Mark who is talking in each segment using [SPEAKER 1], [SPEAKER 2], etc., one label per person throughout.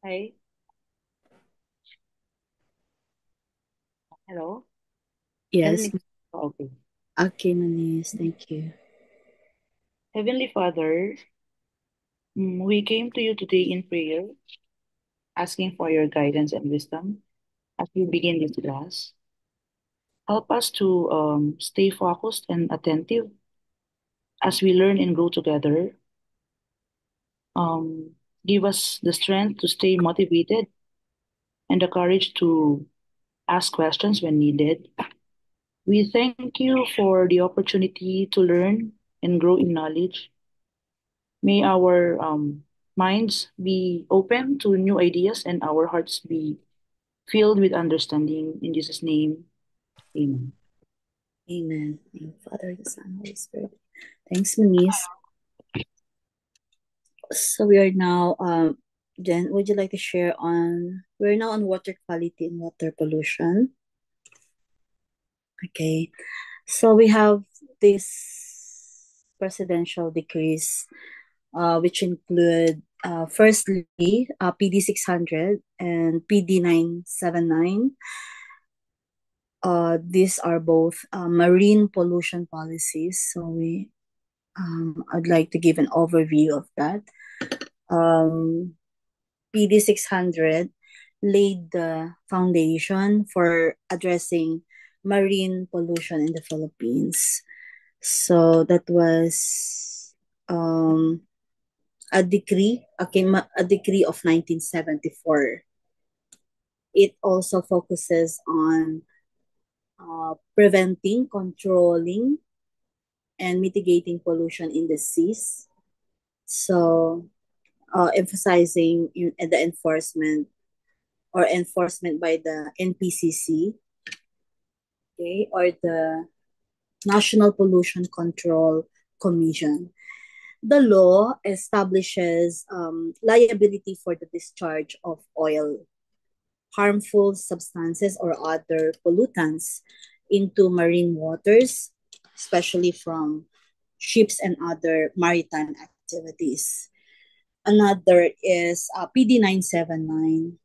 [SPEAKER 1] Hi. Hello.
[SPEAKER 2] Yes.
[SPEAKER 1] Heavenly, okay.
[SPEAKER 2] Okay, Manis. Thank you.
[SPEAKER 1] Heavenly Father, we came to you today in prayer, asking for your guidance and wisdom as we begin this class. Help us to stay focused and attentive as we learn and grow together. Um, Give us the strength to stay motivated and the courage to ask questions when needed. We thank you for the opportunity to learn and grow in knowledge. May our minds be open to new ideas and our hearts be filled with understanding. In Jesus' name, amen.
[SPEAKER 2] Amen. In Father, the Son, Holy Spirit. Thanks, Manis. So we are now, Jen, would you like to share on, we're now on water quality and water pollution. Okay. So we have this presidential decrees, which include, firstly, PD 600 and PD 979. These are both marine pollution policies. So I'd like to give an overview of that. PD 600 laid the foundation for addressing marine pollution in the Philippines. So that was a decree of 1974. It also focuses on preventing, controlling, and mitigating pollution in the seas. So, emphasizing the enforcement by the NPCC, okay, or the National Pollution Control Commission. The law establishes liability for the discharge of oil, harmful substances, or other pollutants into marine waters, especially from ships and other maritime activities. Another is PD 979.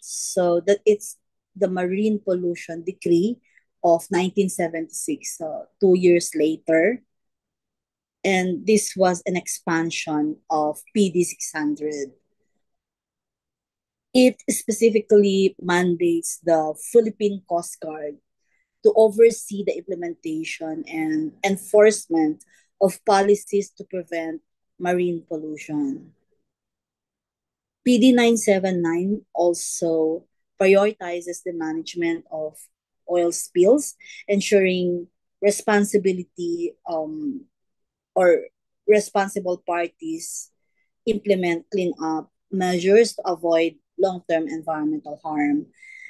[SPEAKER 2] So that it's the Marine Pollution Decree of 1976, so 2 years later. And this was an expansion of PD 600. It specifically mandates the Philippine Coast Guard to oversee the implementation and enforcement of policies to prevent marine pollution. PD 979 also prioritizes the management of oil spills, ensuring responsibility or responsible parties implement cleanup measures to avoid long-term environmental harm.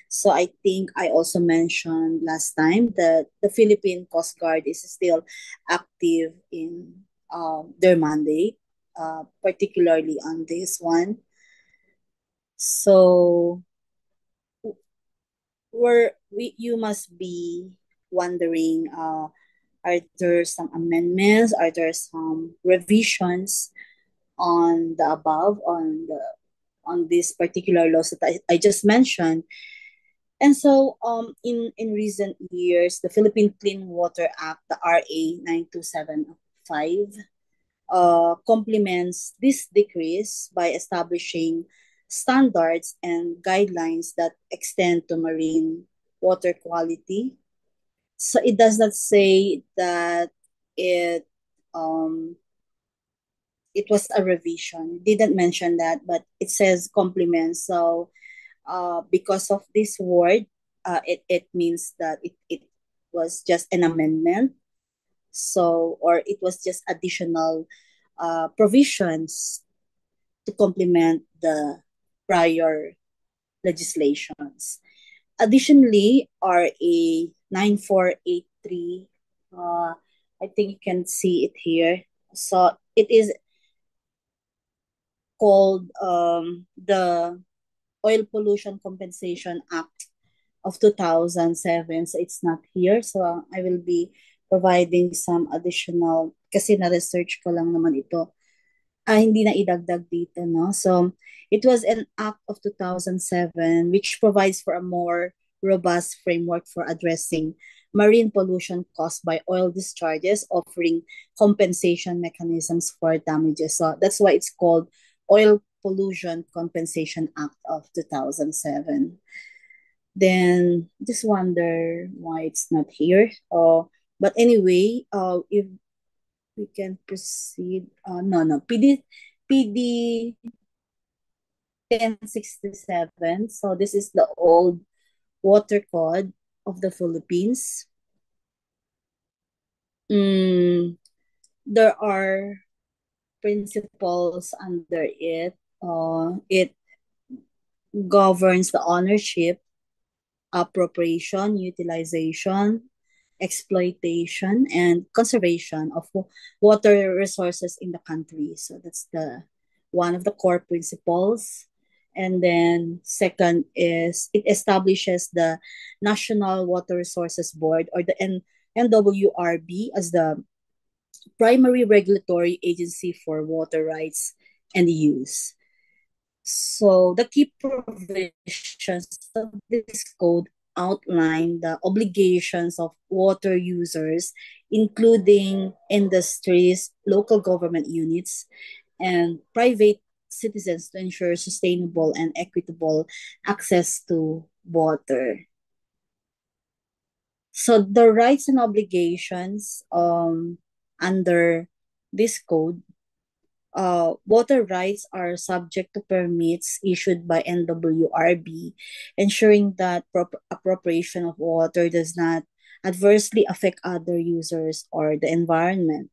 [SPEAKER 2] So I think I also mentioned last time that the Philippine Coast Guard is still active in their mandate, particularly on this one. So you must be wondering, are there some amendments? Are there some revisions on the above on this particular laws that I just mentioned? And so, in recent years, the Philippine Clean Water Act, the RA 9275, complements this decrease by establishing standards and guidelines that extend to marine water quality. So it does not say that it um, it was a revision. It didn't mention that, but it says complements. So because of this word, it means that it was just an amendment. So, or it was just additional provisions to complement the prior legislations. Additionally, RA 9483, I think you can see it here. So it is called the Oil Pollution Compensation Act of 2007. So it's not here. So I will be providing some additional, kasi na-research ko lang naman ito. hindi na idagdag dito, no? So, it was an act of 2007 which provides for a more robust framework for addressing marine pollution caused by oil discharges, offering compensation mechanisms for damages. So, that's why it's called Oil Pollution Compensation Act of 2007. Then, just wonder why it's not here. But anyway, if we can proceed. No. PD 1067. So this is the old water code of the Philippines. Mm, there are principles under it. It governs the ownership, appropriation, utilization, exploitation, and conservation of water resources in the country. So that's the one of the core principles. And then second is it establishes the National Water Resources Board, or the NWRB, as the primary regulatory agency for water rights and use. So the key provisions of this code outline the obligations of water users, including industries, local government units, and private citizens, to ensure sustainable and equitable access to water. So the rights and obligations under this code, water rights are subject to permits issued by NWRB, ensuring that appropriation of water does not adversely affect other users or the environment.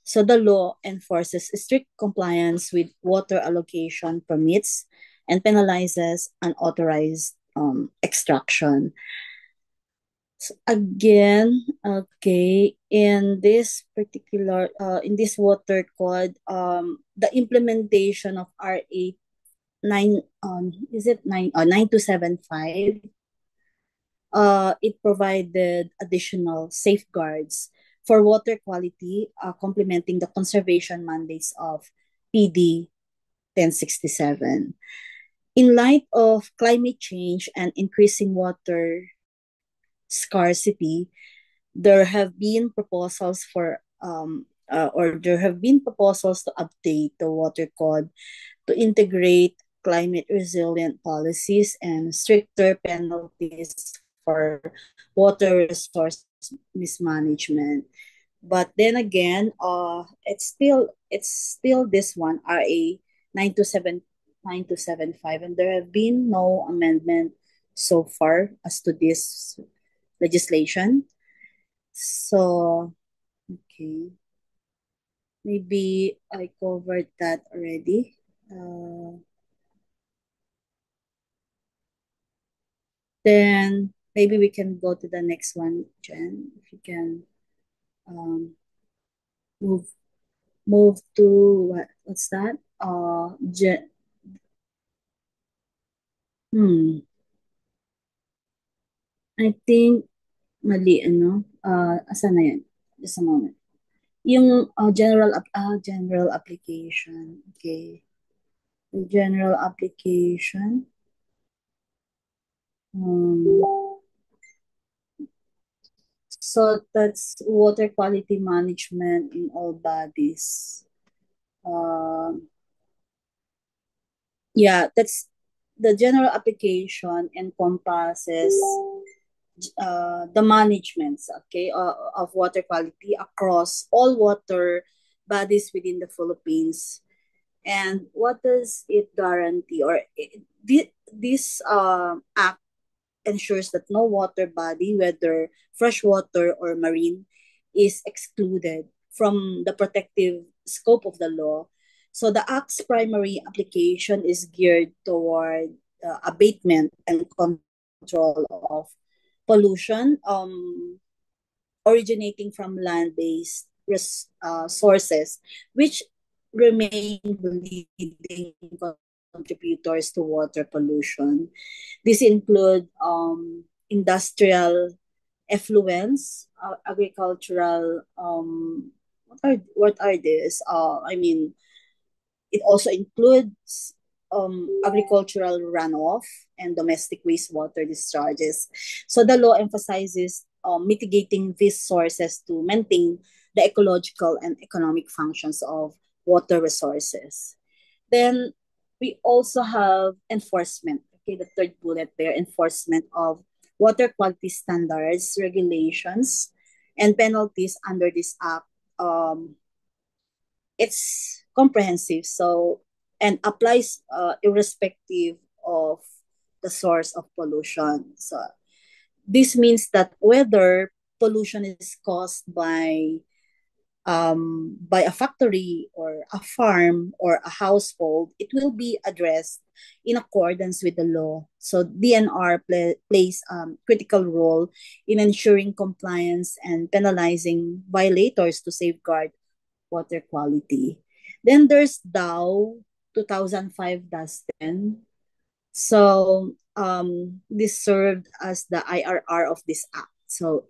[SPEAKER 2] So the law enforces strict compliance with water allocation permits and penalizes unauthorized extraction. So again, okay, in this water code, the implementation of RA 9 is it 9 9275, it provided additional safeguards for water quality, complementing the conservation mandates of PD 1067. In light of climate change and increasing water scarcity, there have been proposals to update the water code to integrate climate resilient policies and stricter penalties for water resource mismanagement. But then again, it's still this one, RA 927 9275, and there have been no amendment so far as to this legislation. So, okay. Maybe I covered that already. Then maybe we can go to the next one, Jen. If you can um, move move to what's that? Jen, I think mali ano. Asan na yun? Just a moment. Yung general application. Okay. The general application. Um, so that's water quality management in all bodies. Yeah, that's the general application encompasses the managements, okay, of water quality across all water bodies within the Philippines. And what does it guarantee? This act ensures that no water body, whether freshwater or marine, is excluded from the protective scope of the law. So the Act's primary application is geared toward abatement and control of pollution originating from land-based sources, which remain the leading contributors to water pollution. These include industrial effluents, agricultural, what are these? I mean, It also includes agricultural runoff and domestic wastewater discharges. So the law emphasizes mitigating these sources to maintain the ecological and economic functions of water resources. Then we also have enforcement. Okay, the third bullet there, enforcement of water quality standards, regulations, and penalties under this act. It's comprehensive, so and applies irrespective of the source of pollution. So this means that whether pollution is caused by a factory or a farm or a household, it will be addressed in accordance with the law. So DNR plays a critical role in ensuring compliance and penalizing violators to safeguard water quality. Then there's DAO 2005-10. So this served as the IRR of this act. So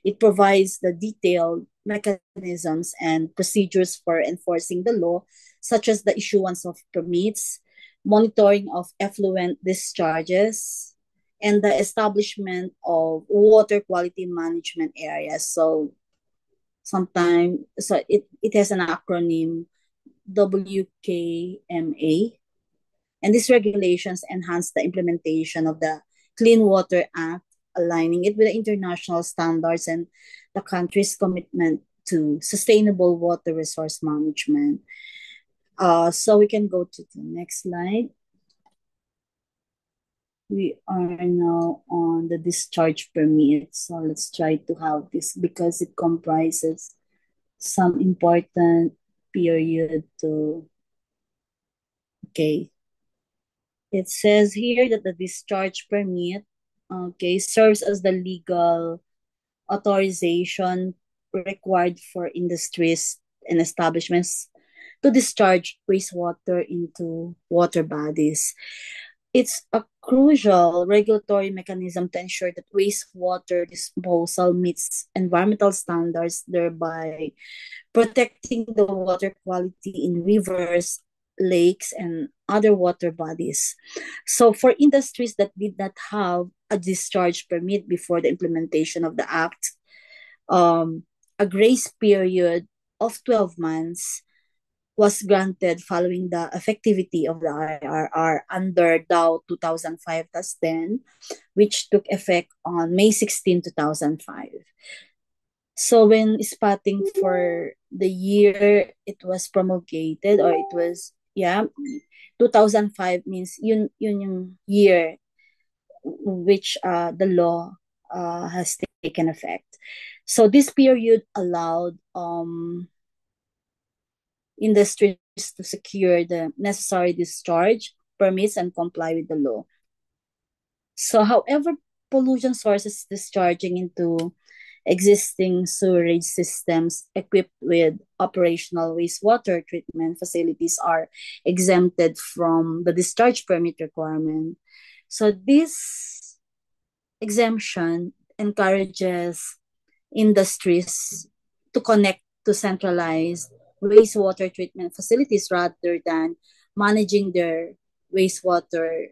[SPEAKER 2] it provides the detailed mechanisms and procedures for enforcing the law, such as the issuance of permits, monitoring of effluent discharges, and the establishment of water quality management areas. So it has an acronym WKMA, and these regulations enhance the implementation of the Clean Water Act, aligning it with the international standards and the country's commitment to sustainable water resource management. So we can go to the next slide. We are now on the discharge permit. So let's try to have this because it comprises some important period to, okay. It says here that the discharge permit, okay, serves as the legal authorization required for industries and establishments to discharge wastewater into water bodies. It's a crucial regulatory mechanism to ensure that wastewater disposal meets environmental standards, thereby protecting the water quality in rivers, lakes, and other water bodies. So, for industries that did not have a discharge permit before the implementation of the Act, a grace period of 12 months was granted following the effectivity of the IRR under DAO 2005-10, which took effect on May 16, 2005. So when spotting for the year it was promulgated, or it was, 2005 means yun yung year which the law has taken effect. So this period allowed industries to secure the necessary discharge permits and comply with the law. So however, pollution sources discharging into existing sewerage systems equipped with operational wastewater treatment facilities are exempted from the discharge permit requirement. So this exemption encourages industries to connect to centralized wastewater treatment facilities rather than managing their wastewater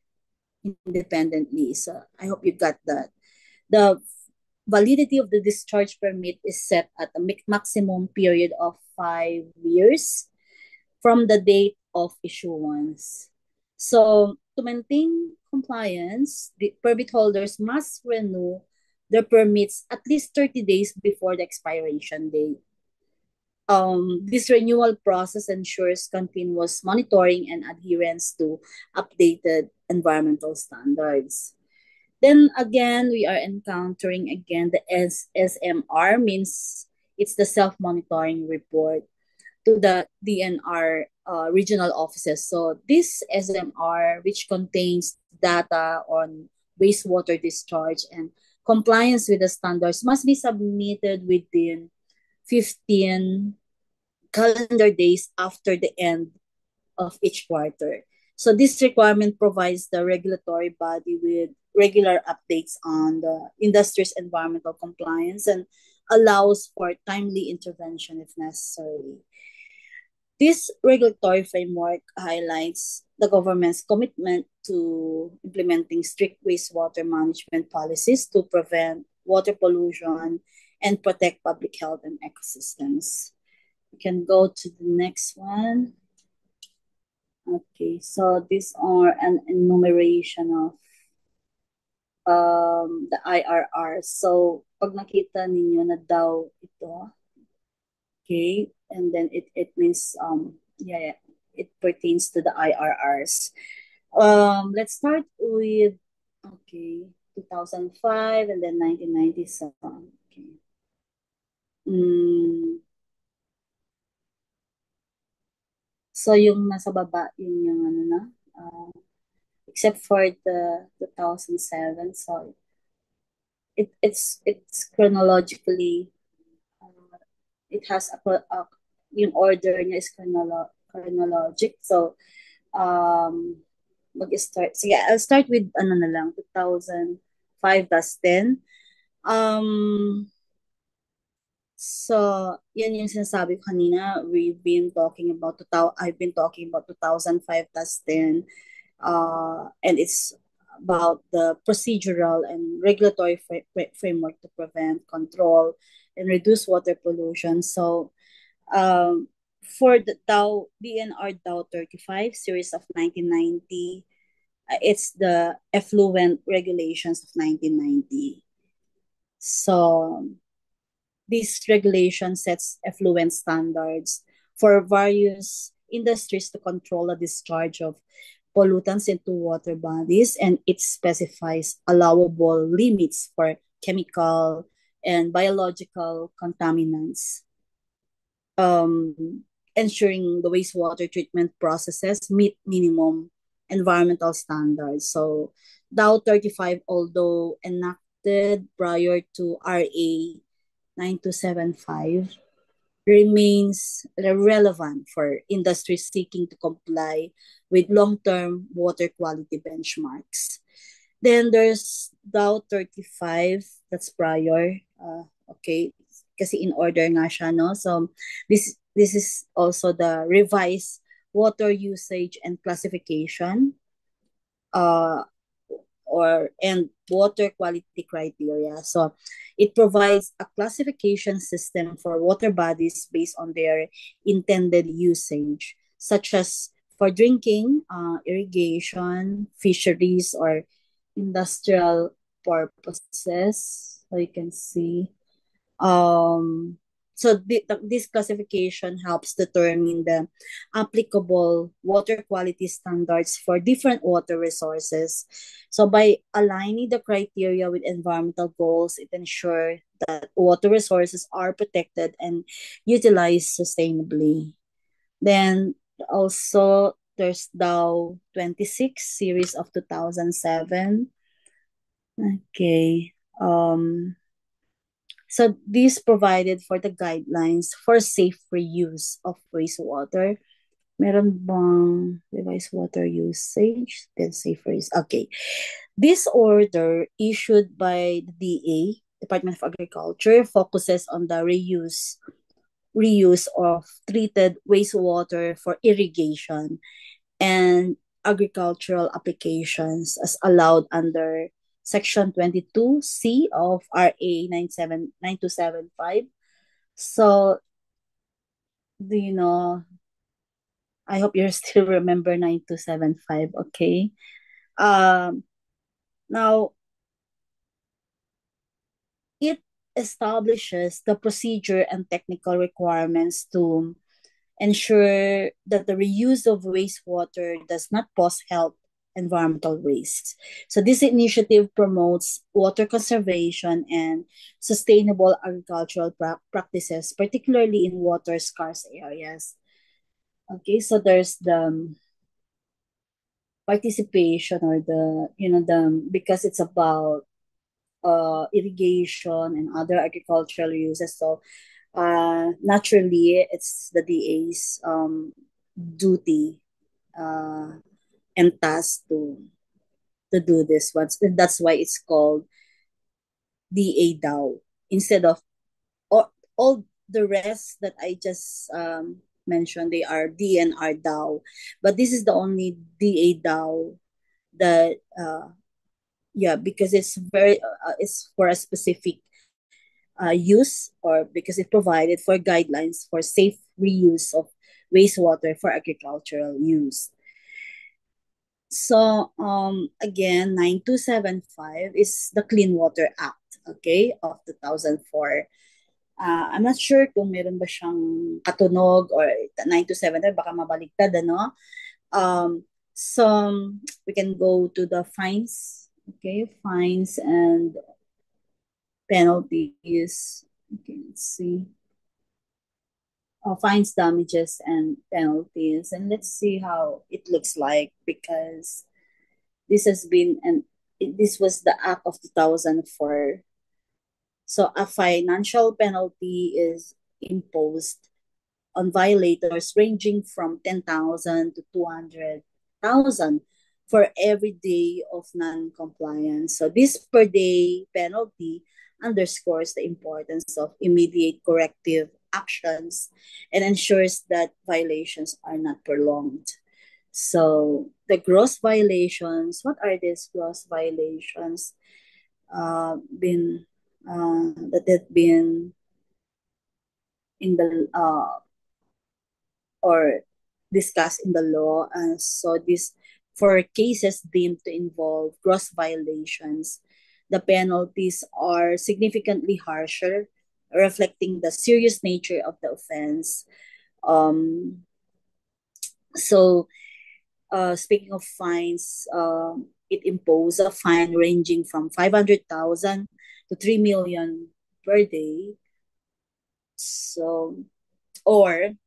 [SPEAKER 2] independently. So I hope you got that. The validity of the discharge permit is set at a maximum period of 5 years from the date of issuance. So to maintain compliance, the permit holders must renew their permits at least 30 days before the expiration date. This renewal process ensures continuous monitoring and adherence to updated environmental standards. Then again, we are encountering again the SMR, means it's the self-monitoring report to the DNR regional offices. So this SMR, which contains data on wastewater discharge and compliance with the standards, must be submitted within 15 calendar days after the end of each quarter. So this requirement provides the regulatory body with regular updates on the industry's environmental compliance and allows for timely intervention if necessary. This regulatory framework highlights the government's commitment to implementing strict wastewater management policies to prevent water pollution and protect public health and ecosystems. We can go to the next one. Okay, so these are an enumeration of the IRR. So, pag nakita ninyo na daw ito, okay, and then it means yeah, it pertains to the IRRs. Let's start with okay, 2005 and then 1997. Okay. Mm, so yung nasa baba yun yung ano na except for the 2007, so it's chronologically it has a yung order niya is chronologic. So mag-start. Sige, I'll start with ano na lang, 2005 tas 10. So, yan yung sinasabi ko kanina. I've been talking about 2005 tas 10. And it's about the procedural and regulatory framework to prevent, control, and reduce water pollution. So, for the DNR Dow 35 series of 1990, it's the effluent regulations of 1990. So, this regulation sets effluent standards for various industries to control the discharge of pollutants into water bodies, and it specifies allowable limits for chemical and biological contaminants, ensuring the wastewater treatment processes meet minimum environmental standards. So, Dow 35, although enacted prior to RA 9275, remains relevant for industries seeking to comply with long-term water quality benchmarks. Then there's Dow 35, that's prior. Okay, kasi in order nga siya, no? So this is also the revised water usage and classification and water quality criteria. So it provides a classification system for water bodies based on their intended usage, such as for drinking, irrigation, fisheries, or industrial purposes. So you can see. Um, this classification helps determine the applicable water quality standards for different water resources. So by aligning the criteria with environmental goals, it ensures that water resources are protected and utilized sustainably. Then also there's Dow 26 series of 2007. Okay. So this provided for the guidelines for safe reuse of wastewater. Meron bang revised water usage? Then safe reuse. Okay. This order issued by the DA, Department of Agriculture, focuses on the reuse of treated wastewater for irrigation and agricultural applications as allowed under Section 22C of RA 9275. So, do you know, I hope you still remember 9275, okay? Now, it establishes the procedure and technical requirements to ensure that the reuse of wastewater does not pose health environmental risks. So this initiative promotes water conservation and sustainable agricultural practices, particularly in water scarce areas. Okay, so there's the participation or because it's about irrigation and other agricultural uses. So naturally, it's the DA's duty and task to do this once. That's why it's called DA DAO instead of all the rest that I just mentioned they are DNR DAO, but this is the only DA DAO that yeah, because it's for a specific use, or because it provided for guidelines for safe reuse of wastewater for agricultural use. So again, 9275 is the Clean Water Act, okay, of 2004. I'm not sure kung meron ba siyang katunog or 9275, baka mabaliktad, ano? So we can go to the fines, okay, fines and penalties. Okay, let's see. Fines, damages, and penalties, and let's see how it looks like, because this has been this was the act of 2004. So a financial penalty is imposed on violators ranging from 10,000 to 200,000 for every day of non-compliance. So this per day penalty underscores the importance of immediate corrective actions and ensures that violations are not prolonged. So the gross violations, what are these gross violations? Been that have been in the or discussed in the law. So this, for cases deemed to involve gross violations, the penalties are significantly harsher, reflecting the serious nature of the offense. Um, so speaking of fines, it imposed a fine ranging from 500,000 to 3 million per day. So, or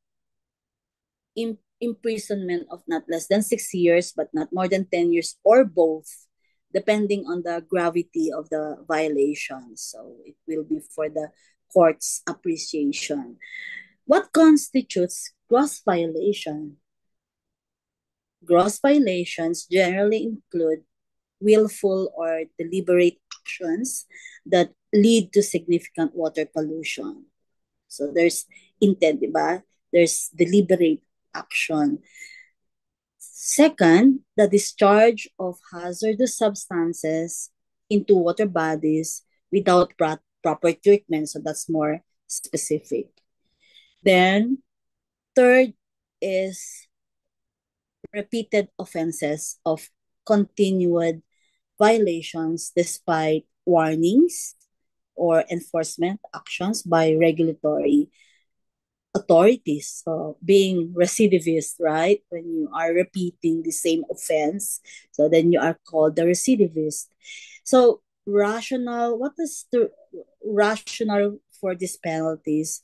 [SPEAKER 2] imprisonment of not less than 6 years, but not more than 10 years, or both, depending on the gravity of the violation. So, it will be for the court's appreciation. What constitutes gross violation? Gross violations generally include willful or deliberate actions that lead to significant water pollution. So there's intent, diba? There's deliberate action. Second, the discharge of hazardous substances into water bodies without proper treatment. So that's more specific. Then, third is repeated offenses of continued violations despite warnings or enforcement actions by regulatory authorities. So being recidivist, right? When you are repeating the same offense, so then you are called the recidivist. So rational, what is the rationale for these penalties?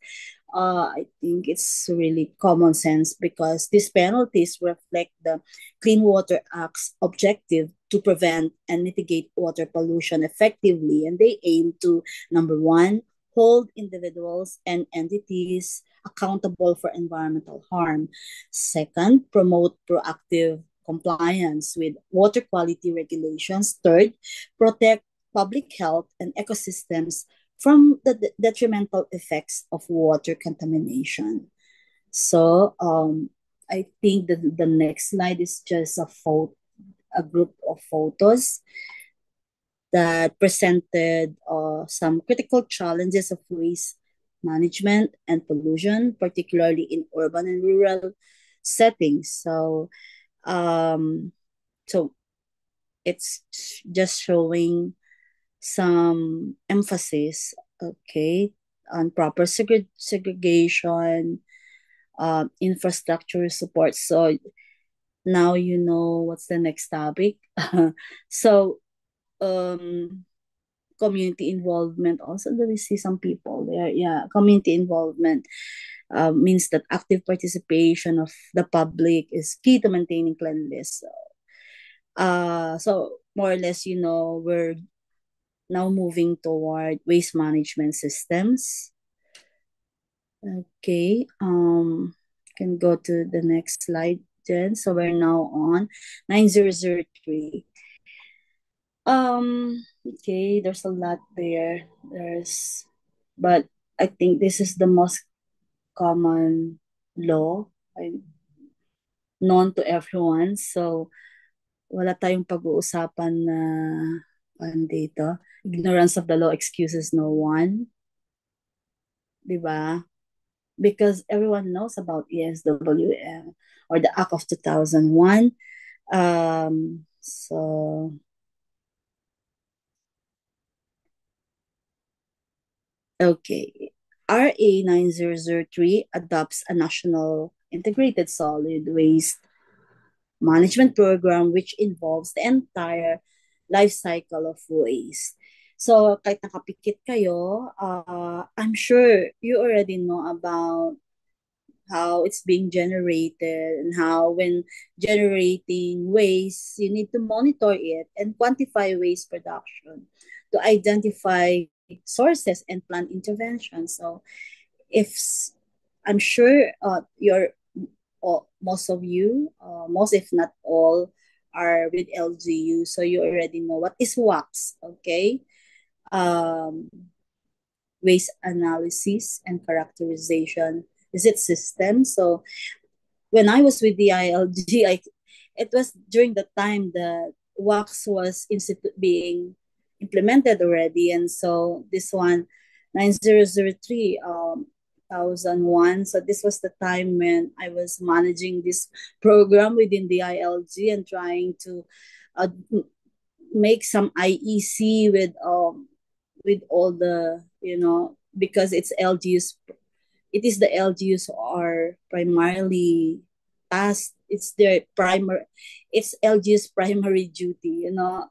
[SPEAKER 2] I think it's really common sense, because these penalties reflect the Clean Water Act's objective to prevent and mitigate water pollution effectively. And they aim to, number one, hold individuals and entities accountable for environmental harm. Second, promote proactive compliance with water quality regulations. Third, protect public health and ecosystems from the detrimental effects of water contamination. So I think that the next slide is just a group of photos that presented some critical challenges of waste management and pollution, particularly in urban and rural settings. Um, so it's just showing some emphasis, okay, on proper segregation, infrastructure support. So now you know what's the next topic. So um community involvement also. Do we see some people there? Yeah, community involvement means that active participation of the public is key to maintaining cleanliness. So more or less, we're now moving toward waste management systems. Okay, can go to the next slide, Jen. So we're now on 9003. Okay, there's a lot there. But I think this is the most common law, ay known to everyone. So, wala tayong pag-uusapan na dito. Ignorance of the law excuses no one. Di ba? Because everyone knows about ESWM or the Act of 2001. So, okay. RA 9003 adopts a national integrated solid waste management program which involves the entire life cycle of waste. So, kahit nakapikit kayo, I'm sure you already know about how it's being generated and how when generating waste, you need to monitor it and quantify waste production to identify sources and plan intervention. So, if I'm sure you're most of you, most if not all, are with LGU, so you already know what is WAPS, okay? Um, Waste analysis and characterization is it system. So when I was with the ILG, it was during the time that WAX was being implemented already, and so this one 9003 1001. So this was the time when I was managing this program within the ILG and trying to uh, make some IEC with all the because it's LGU's it is the LGUs who are primarily tasked. It's LGU's primary duty,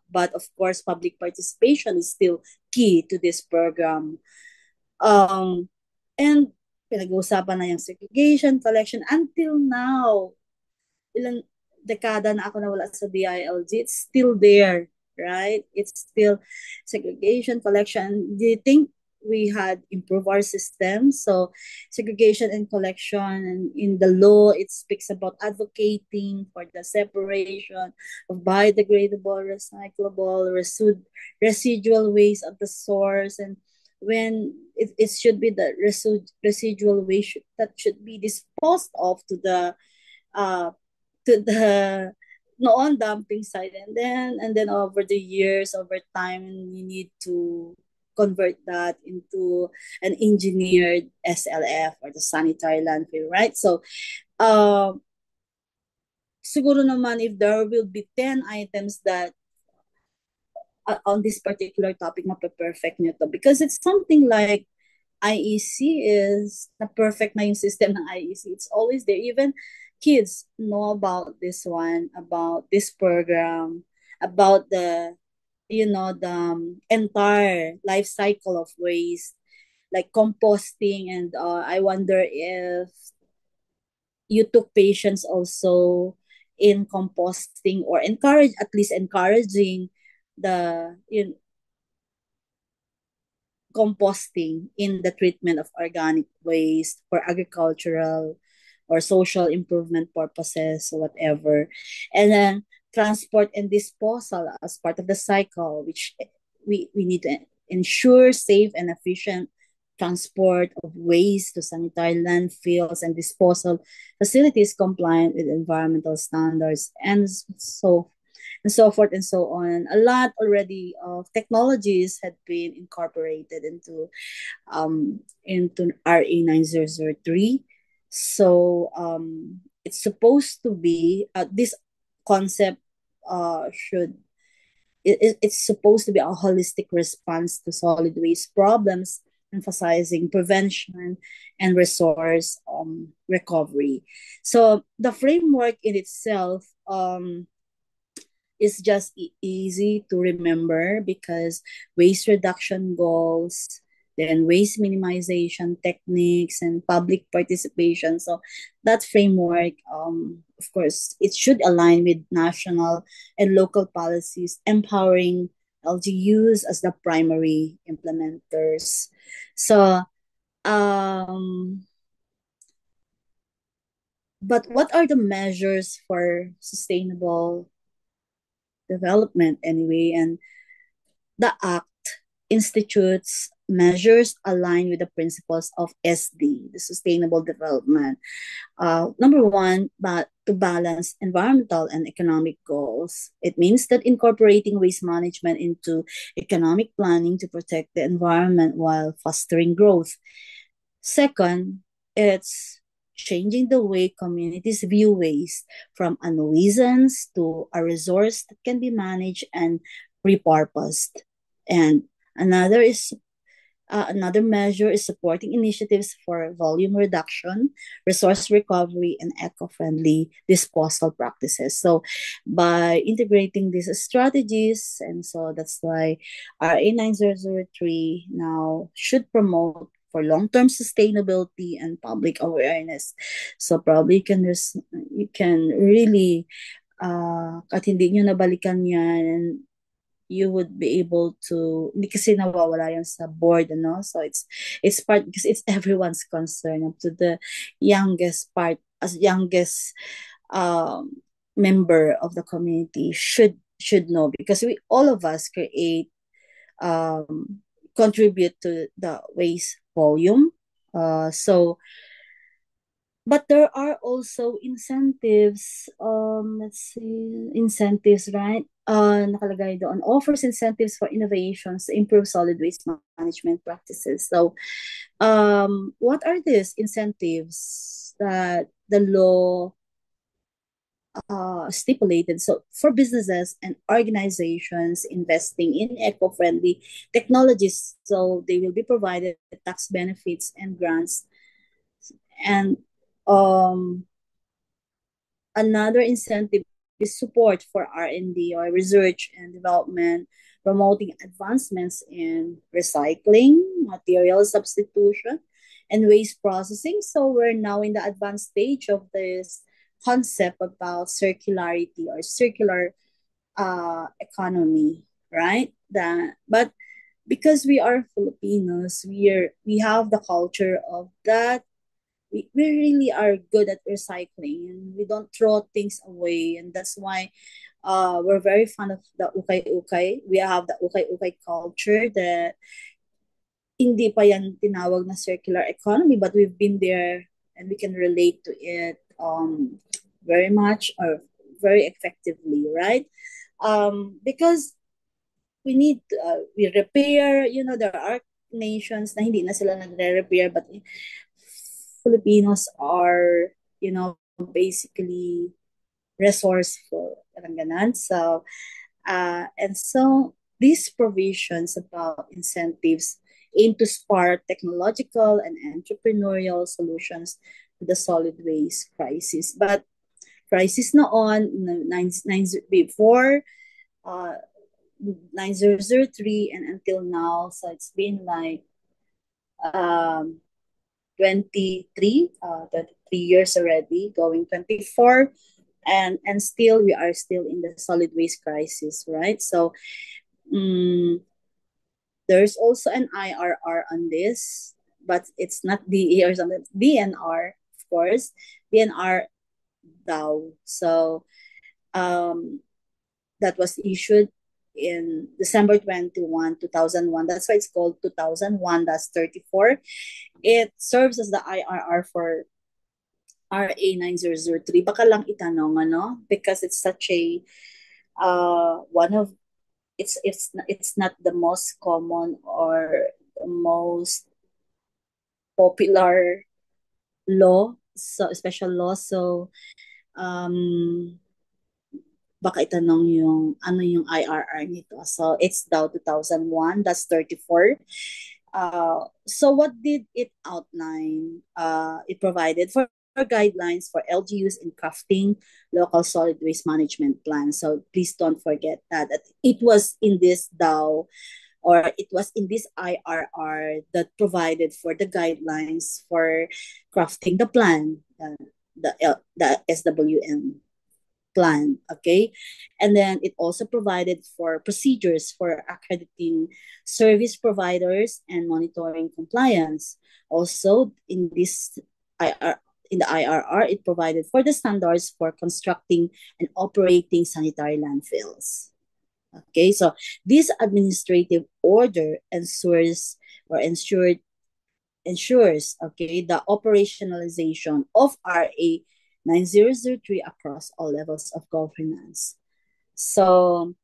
[SPEAKER 2] But of course, public participation is still key to this program. Um, and pinag-uusapan na yung segregation, collection. Until now, ilang dekada na ako nawala sa DILG, it's still there, right? It's still segregation, collection. Do you think we had improved our system? So segregation and collection, and in the law, it speaks about advocating for the separation of biodegradable, recyclable, residual waste at the source, and when it should be the residual waste that should be disposed of uh, to the noon dumping site, and then over the years, over time, you need to convert that into an engineered SLF or the sanitary landfill, right? So siguro naman if there will be 10 items that on this particular topic mape-perfect nyo to, because it's something like IEC is na perfect na yung system ng IEC. It's always there. Even kids know about this one, about this program, about the entire life cycle of waste, like composting. And I wonder if you took patience also in composting or at least encouraging the composting in the treatment of organic waste for agricultural or social improvement purposes or whatever. And then transport and disposal as part of the cycle, which we need to ensure safe and efficient transport of waste to sanitary landfills and disposal facilities compliant with environmental standards, and so forth and so on. A lot already of technologies had been incorporated into RA 9003. So it's supposed to be this concept should it's supposed to be a holistic response to solid waste problems, emphasizing prevention and resource recovery. So the framework in itself is just easy to remember because waste reduction goals, then waste minimization techniques, and public participation. So that framework, of course, it should align with national and local policies, empowering LGUs as the primary implementers. So, but what are the measures for sustainable development anyway? And the act. institutes measures aligned with the principles of SD, the Sustainable Development. Number one, but to balance environmental and economic goals. It means that incorporating waste management into economic planning to protect the environment while fostering growth. Second, it's changing the way communities view waste from a nuisance to a resource that can be managed and repurposed. And another is another measure is supporting initiatives for volume reduction, resource recovery, and eco-friendly disposal practices. So, by integrating these strategies, and so that's why RA 9003 now should promote for long-term sustainability and public awareness. So probably you can really at hindi nyo nabalikan yan, you would be able to, hindi kasi nawawala yan sa board, ano? So it's part, because it's everyone's concern up to the youngest part, as youngest member of the community should know, because we all of us create contribute to the waste volume. So but there are also incentives. Let's see, incentives, right? Nakalagay doon, offers incentives for innovations to improve solid waste management practices. So, what are these incentives that the law stipulated? So, for businesses and organizations investing in eco-friendly technologies, so they will be provided tax benefits and grants. And another incentive is support for R&D, or research and development, promoting advancements in recycling, material substitution, and waste processing. So we're now in the advanced stage of this concept about circularity or circular economy, right? But because we are Filipinos, we have the culture of that. We really are good at recycling, and we don't throw things away, and that's why we're very fond of the ukay-ukay. We have the ukay-ukay culture that hindi pa yan tinawag na circular economy, but we've been there and we can relate to it very much, or very effectively, right? Because we repair, there are nations na hindi na sila nagre-repair, but Filipinos are, basically resourceful. Parang ganon. So, and so these provisions about incentives aim to spark technological and entrepreneurial solutions to the solid waste crisis. But crisis noon, before 9003 and until now, so it's been like 23 years already, going 24, and still we are still in the solid waste crisis, right? So there's also an IRR on this, but it's not DE or something. DNR, of course, DNR DAO. So that was issued in December 21, 2001. That's why it's called 2001-34. It serves as the IRR for RA 9003. Baka lang itanong, ano? Because it's such a one of it's not the most common or the most popular law, so special law. So baka itanong yung ano yung IRR nito. So it's DAO 2001, that's 34. So what did it outline? It provided for guidelines for LGUs in crafting local solid waste management plans. So please don't forget that it was in this DAO, or it was in this IRR that provided for the guidelines for crafting the plan, the SWM plan. Okay. And then it also provided for procedures for accrediting service providers and monitoring compliance. Also, in the IRR, it provided for the standards for constructing and operating sanitary landfills. Okay, so this administrative order ensures okay the operationalization of RA 9003 across all levels of governance. So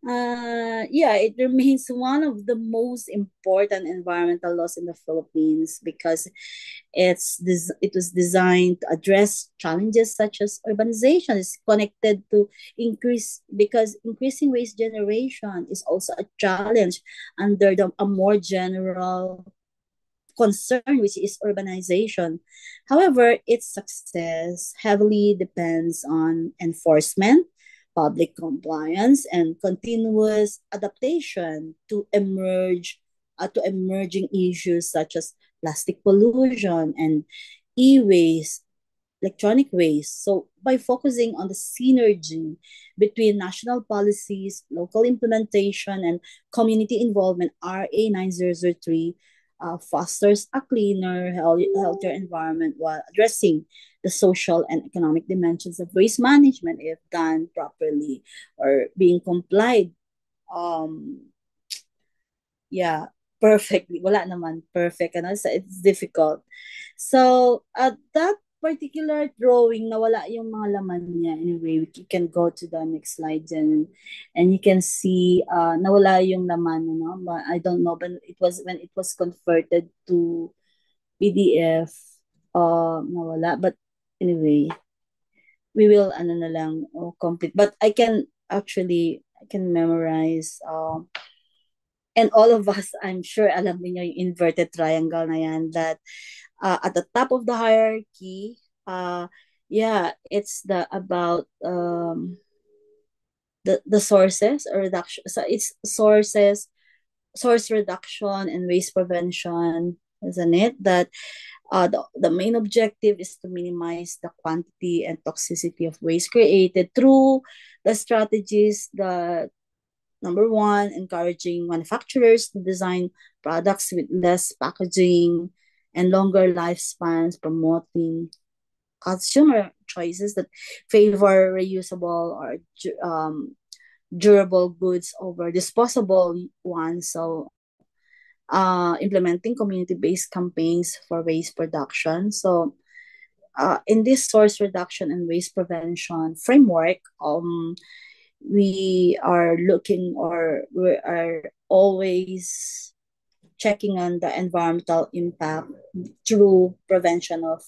[SPEAKER 2] yeah, it remains one of the most important environmental laws in the Philippines because it was designed to address challenges such as urbanization is connected to increase because increasing waste generation is also a challenge under a more general concern, which is urbanization. However, its success heavily depends on enforcement, public compliance, and continuous adaptation to emerging issues such as plastic pollution and e-waste, electronic waste. So by focusing on the synergy between national policies, local implementation, and community involvement, RA 9003 fosters a cleaner, healthier environment while addressing the social and economic dimensions of waste management if done properly or being complied. Um, yeah, perfectly. Wala naman perfect. Ano? So it's difficult. So, at that particular drawing, nawala yung mga laman niya. Anyway, you can go to the next slide and you can see nawala yung laman. Ano? But I don't know, but it was when it was converted to PDF, nawala. But anyway, we will ano na lang complete. But I can memorize and all of us, I'm sure alam niyo yung inverted triangle na yan that at the top of the hierarchy, yeah, it's the about the sources or reduction. So it's source reduction and waste prevention, isn't it? That the main objective is to minimize the quantity and toxicity of waste created through the strategies that number one, encouraging manufacturers to design products with less packaging and longer lifespans, promoting consumer choices that favor reusable or durable goods over disposable ones. So, implementing community-based campaigns for waste production. So, in this source reduction and waste prevention framework, we are looking or we are always checking on the environmental impact through prevention of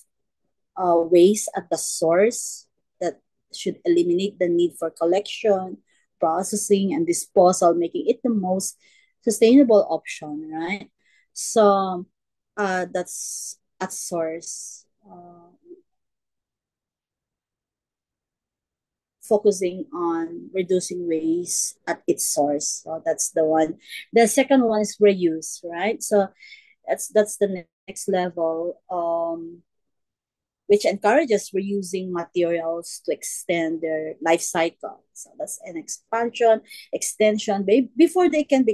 [SPEAKER 2] waste at the source that should eliminate the need for collection, processing, and disposal, making it the most sustainable option, right? So that's at source. Focusing on reducing waste at its source. So that's the one. The second one is reuse, right? So that's the next level, which encourages reusing materials to extend their life cycle. So that's an extension before they can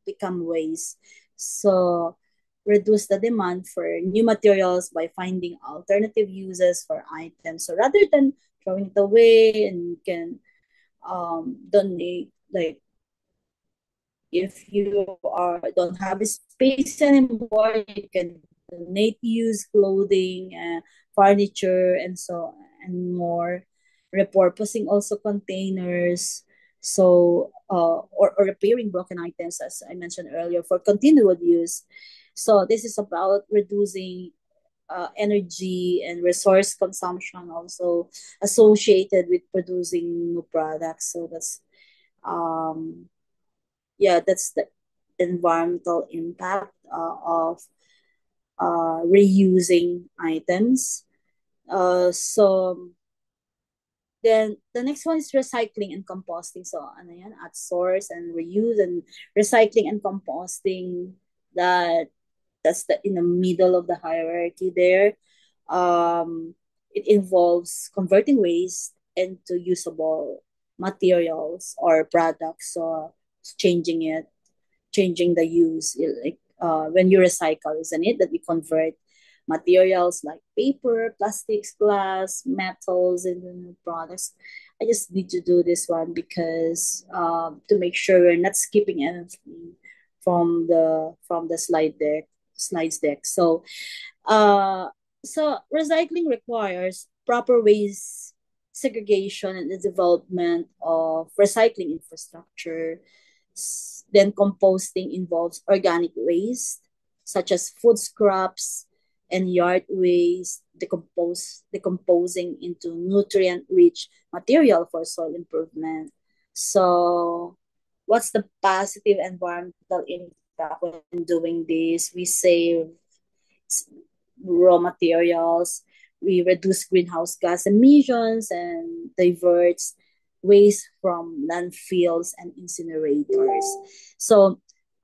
[SPEAKER 2] become waste. So reduce the demand for new materials by finding alternative uses for items. So rather than throwing it away, and you can donate, like if you are don't have a space anymore, you can donate used clothing, furniture, and so and more. Repurposing also containers, so or repairing broken items, as I mentioned earlier, for continued use. So this is about reducing energy and resource consumption also associated with producing new products. So that's um yeah, that's the environmental impact of reusing items. So then the next one is recycling and composting. So ano yan, at source and reuse and recycling and composting, that's the in the middle of the hierarchy there. It involves converting waste into usable materials or products. So changing the use, like when you recycle, isn't it, that you convert materials like paper, plastics, glass, metals, and then products. I just need to do this one because to make sure we're not skipping anything from the slides deck. Uh, so recycling requires proper waste segregation and the development of recycling infrastructure. Then composting involves organic waste such as food scraps and yard waste, decomposing into nutrient-rich material for soil improvement. So, what's the positive environmental impact when doing this? We save raw materials, we reduce greenhouse gas emissions, and diverts waste from landfills and incinerators. So,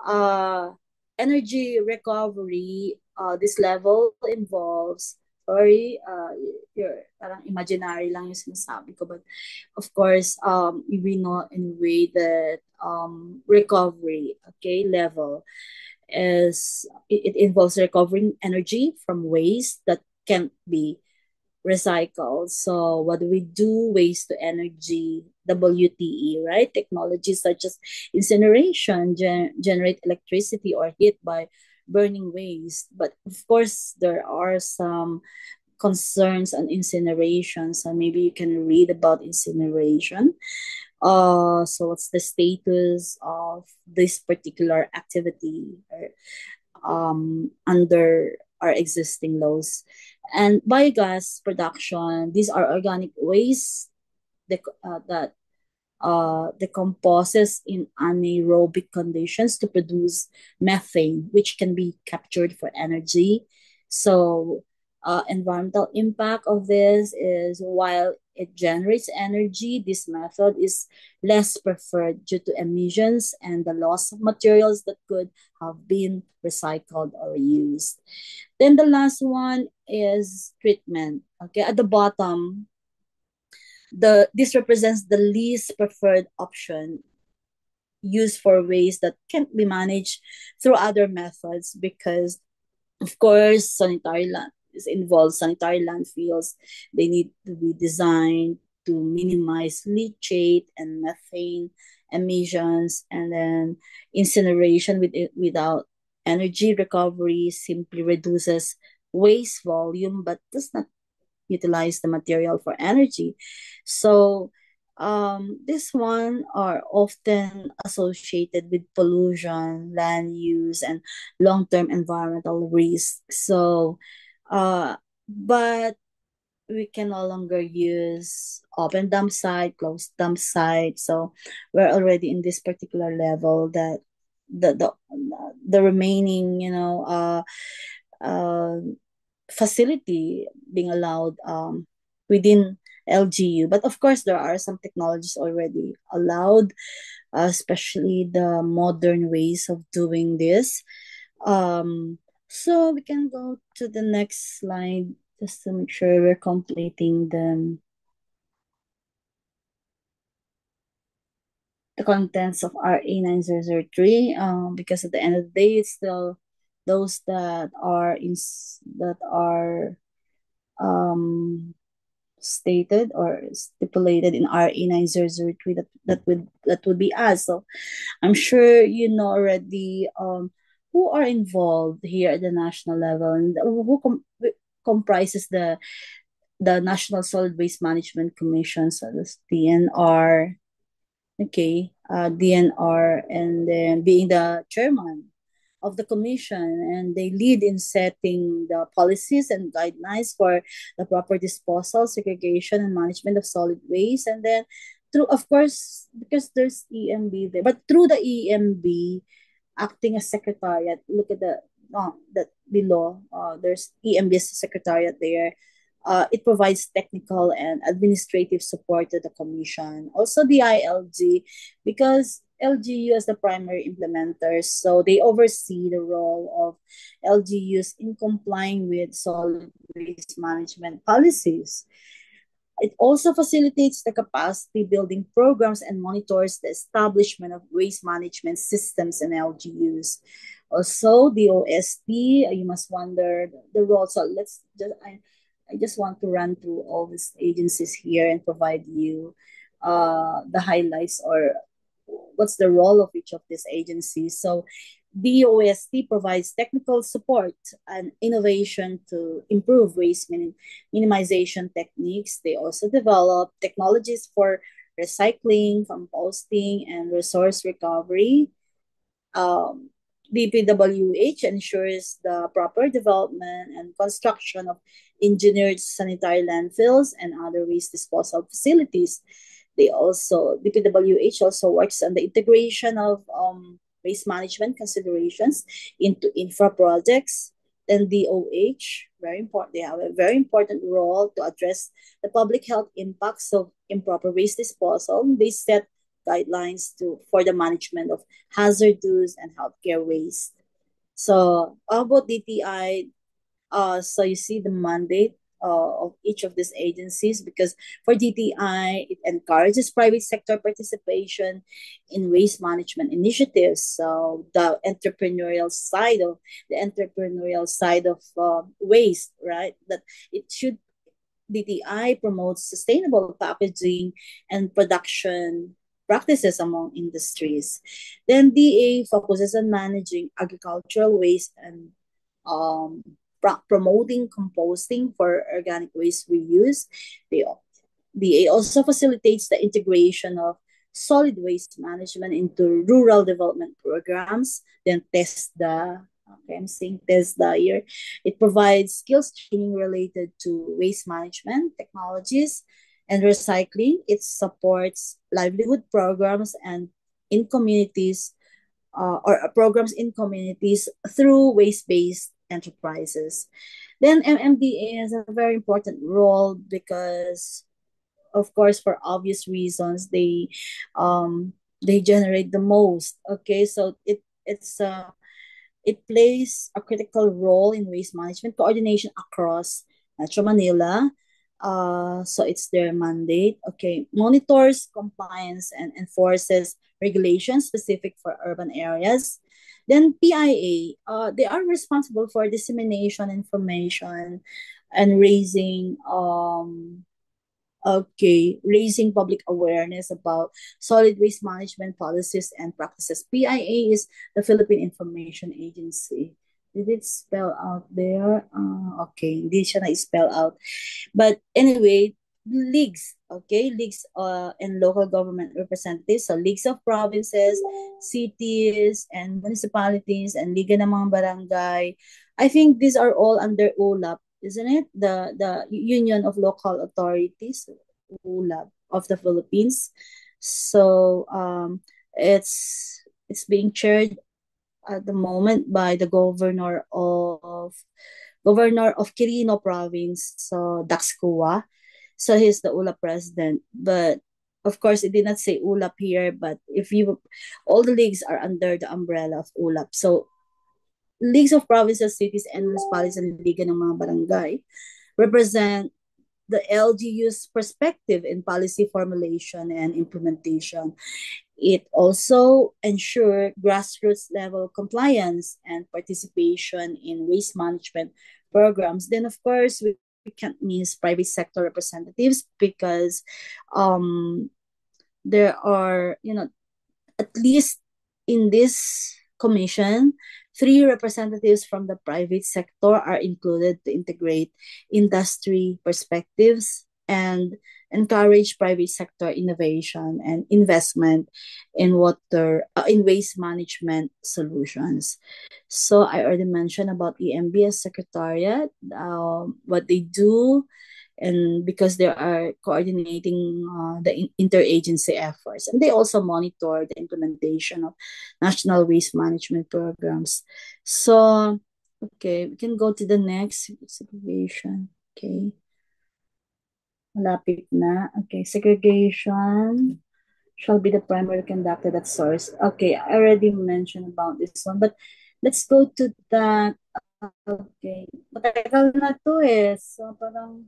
[SPEAKER 2] uh, energy recovery, this level involves, sorry, your parang imaginary lang yung sinasabi ko, but of course, we know anyway that recovery, okay, level is it involves recovering energy from waste that can't be recycled. So what do we do? Waste to energy, WTE, right? Technologies such as incineration generate electricity or heat by burning waste. But of course, there are some concerns on incineration. So maybe you can read about incineration. So what's the status of this particular activity under our existing laws? And biogas production, these are organic waste that decomposes in anaerobic conditions to produce methane, which can be captured for energy. So, environmental impact of this is while it generates energy, this method is less preferred due to emissions and the loss of materials that could have been recycled or used. Then the last one is treatment. Okay, at the bottom, this represents the least preferred option used for waste that can't be managed through other methods because of course sanitary land is involved sanitary landfills. They need to be designed to minimize leachate and methane emissions, and then incineration without energy recovery simply reduces waste volume but does not utilize the material for energy. So this one are often associated with pollution, land use, and long-term environmental risks. So, but we can no longer use open dump site, closed dump site. So we're already in this particular level that the the the remaining, uh, facility being allowed within LGU. But of course, there are some technologies already allowed, especially the modern ways of doing this. So we can go to the next slide just to make sure we're completing the contents of RA 9003. Because at the end of the day, it's still those that are stated or stipulated in RA 9003 that would be us. So I'm sure you know already who are involved here at the national level and comprises the National Solid Waste Management Commission, so that's DNR. Okay, DNR, and then being the chairman of the commission, and they lead in setting the policies and guidelines for the proper disposal, segregation, and management of solid waste. And then through, of course, because there's EMB there, but through the EMB acting as secretariat, look at that below, there's EMB as secretariat there. It provides technical and administrative support to the commission. Also the ILG, because LGU as the primary implementers, so they oversee the role of LGUs in complying with solid waste management policies. It also facilitates the capacity building programs and monitors the establishment of waste management systems in LGUs. Also, the OST, you must wonder the role. So I just want to run through all these agencies here and provide you the highlights or what's the role of each of these agencies. So the OST provides technical support and innovation to improve waste minimization techniques. They also develop technologies for recycling, composting, and resource recovery. um, DPWH ensures the proper development and construction of engineered sanitary landfills and other waste disposal facilities. DPWH also works on the integration of waste management considerations into infra projects. Then DOH, very important, they have a very important role to address the public health impacts of improper waste disposal. They set guidelines for the management of hazardous and healthcare waste. So how about DTI? So you see the mandate of each of these agencies, because for DTI, it encourages private sector participation in waste management initiatives. So the entrepreneurial side of waste, right? That it should DTI promotes sustainable packaging and production practices among industries. Then DA focuses on managing agricultural waste and um, promoting composting for organic waste reuse. They, DA also facilitates the integration of solid waste management into rural development programs. Then TESDA, okay, I'm saying TESDA here. It provides skills training related to waste management technologies and recycling. It supports livelihood programs and in communities or programs in communities through waste-based enterprises. Then MMDA has a very important role because, of course, for obvious reasons, they generate the most. Okay, so it plays a critical role in waste management coordination across Metro Manila. So it's their mandate. Okay, monitors compliance and enforces regulations specific for urban areas. Then PIA, they are responsible for dissemination information and raising public awareness about solid waste management policies and practices. PIA is the Philippine Information Agency. Did it spell out there? Okay, hindi siya na-spell out. But anyway, leagues, okay? Leagues and local government representatives. So leagues of provinces, cities, and municipalities, and Liga ng mga Barangay. I think these are all under OLAP, isn't it? The Union of Local Authorities, ULAP of the Philippines. So it's being chaired at the moment by the governor of Quirino province, so Daxkua. So he's the ULAP president. But of course, it did not say ULAP here, but all the leagues are under the umbrella of ULAP. So leagues of provinces, cities, and municipalities and Liga ng mga Barangay represent the LGU's perspective in policy formulation and implementation. It also ensures grassroots level compliance and participation in waste management programs. Then, of course, we can't miss private sector representatives because there are, at least in this commission, 3 representatives from the private sector are included to integrate industry perspectives and encourage private sector innovation and investment in waste management solutions. So I already mentioned about EMBS Secretariat, what they do, and because they are coordinating the interagency efforts, and they also monitor the implementation of national waste management programs. So, okay, we can go to the next segregation. Okay, malapit na. Okay, segregation shall be the primary conducted at source. Okay, I already mentioned about this one, but let's go to that. Okay, matagal na to eh. So, parang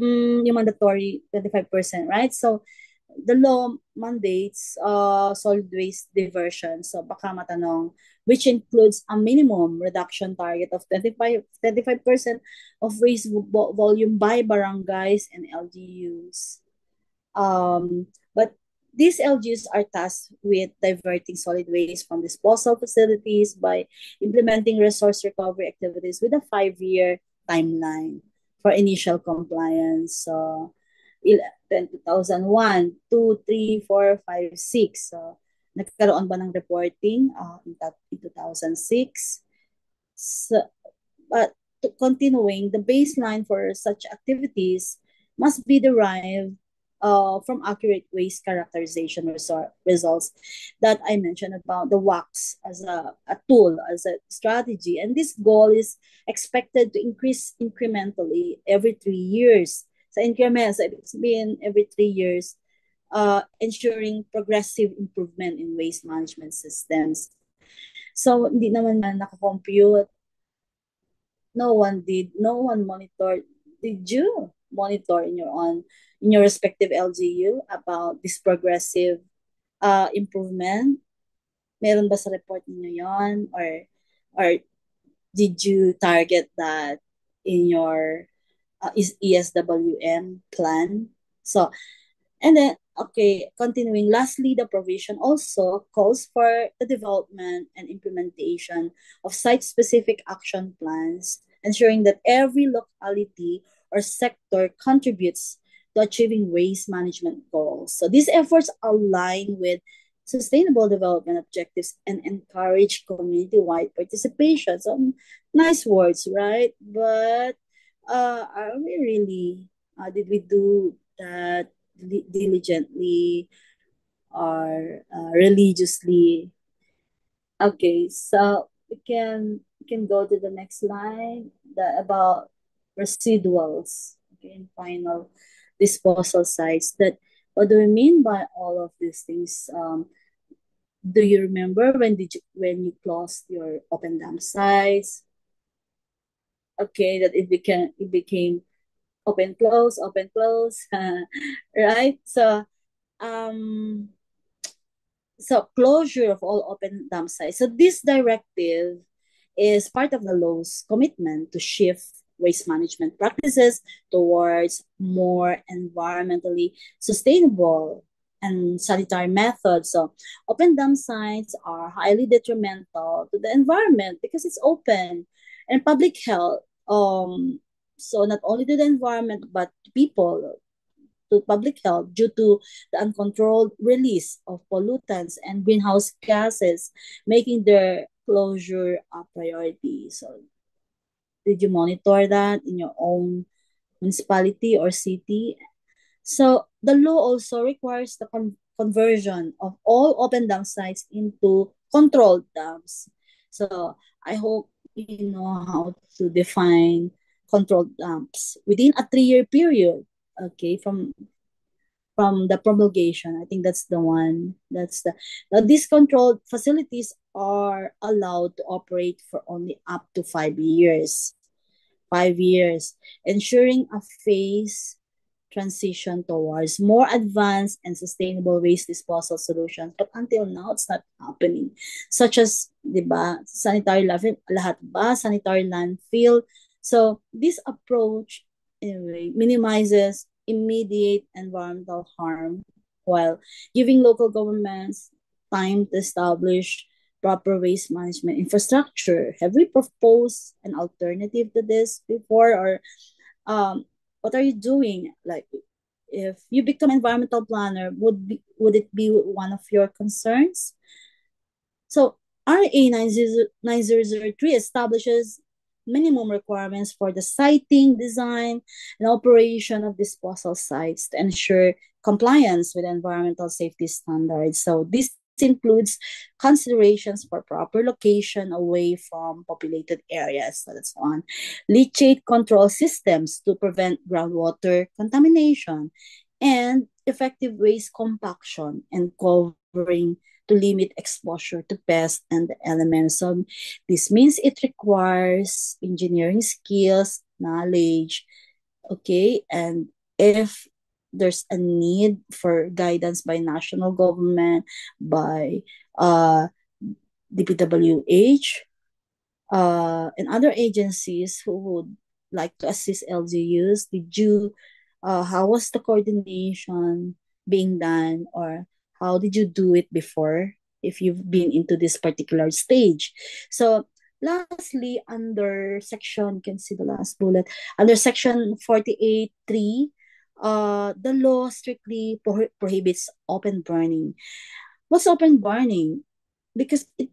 [SPEAKER 2] yung mandatory 25%, right? So, the law mandates solid waste diversion. So, baka matanong, which includes a minimum reduction target of 25% of waste volume by barangays and LGUs. But these LGUs are tasked with diverting solid waste from disposal facilities by implementing resource recovery activities with a 5-year timeline for initial compliance. So, 2001, 2, 3, 4, 5, 6. So, nagkaroon ba ng reporting in 2006? So, but continuing, the baseline for such activities must be derived from accurate waste characterization results that I mentioned about the WACS as a tool, as a strategy. And this goal is expected to increase incrementally every 3 years. So increments, it's been every 3 years, ensuring progressive improvement in waste management systems. So, hindi naman nakakompute. No one monitored. Did you monitor in your respective LGU about this progressive improvement? Meron ba sa report niyo yon, or did you target that in your ESWM plan? So, and then, okay, continuing. Lastly, the provision also calls for the development and implementation of site-specific action plans, ensuring that every locality or sector contributes to achieving waste management goals. So these efforts align with sustainable development objectives and encourage community-wide participation. So nice words, right? But are we really, did we do that diligently or religiously? Okay, so we can go to the next slide, about residuals. Okay, and final disposal sites. That, what do we mean by all of these things? Do you remember when you closed your open dump sites? Okay, that it became open close, right? Um, so closure of all open dump sites. So this directive is part of the law's commitment to shift waste management practices towards more environmentally sustainable and sanitary methods. So open dump sites are highly detrimental to the environment because it's open, and public health. So not only to the environment but to people, to public health, due to the uncontrolled release of pollutants and greenhouse gases, making their closure a priority. So, did you monitor that in your own municipality or city? So, the law also requires the conversion of all open dump sites into controlled dumps. So, I hope you know how to define controlled dumps within a 3-year period. Okay, from the promulgation. I think that's the one. That's the Now these controlled facilities are allowed to operate for only up to 5 years. 5 years, ensuring a phase transition towards more advanced and sustainable waste disposal solutions. But until now, it's not happening. Such as, di ba, sanitary lahat ba? Sanitary landfill. So this approach, anyway, minimizes immediate environmental harm while giving local governments time to establish proper waste management infrastructure. Have we proposed an alternative to this before, or um, what are you doing? Like, if you become environmental planner, would it be one of your concerns? So RA 9003 establishes minimum requirements for the siting, design, and operation of disposal sites to ensure compliance with environmental safety standards. So this includes considerations for proper location away from populated areas. So that's one. Leachate control systems to prevent groundwater contamination, and effective waste compaction and covering to limit exposure to pests and elements. So this means it requires engineering skills, knowledge, okay, and if there's a need for guidance by national government, by uh DPWH, and other agencies who would like to assist LGUs? How was the coordination being done, or how did you do it before if you've been into this particular stage? So, lastly, under section, you can see the last bullet, under section 48.3, the law strictly prohibits open burning. What's open burning? Because it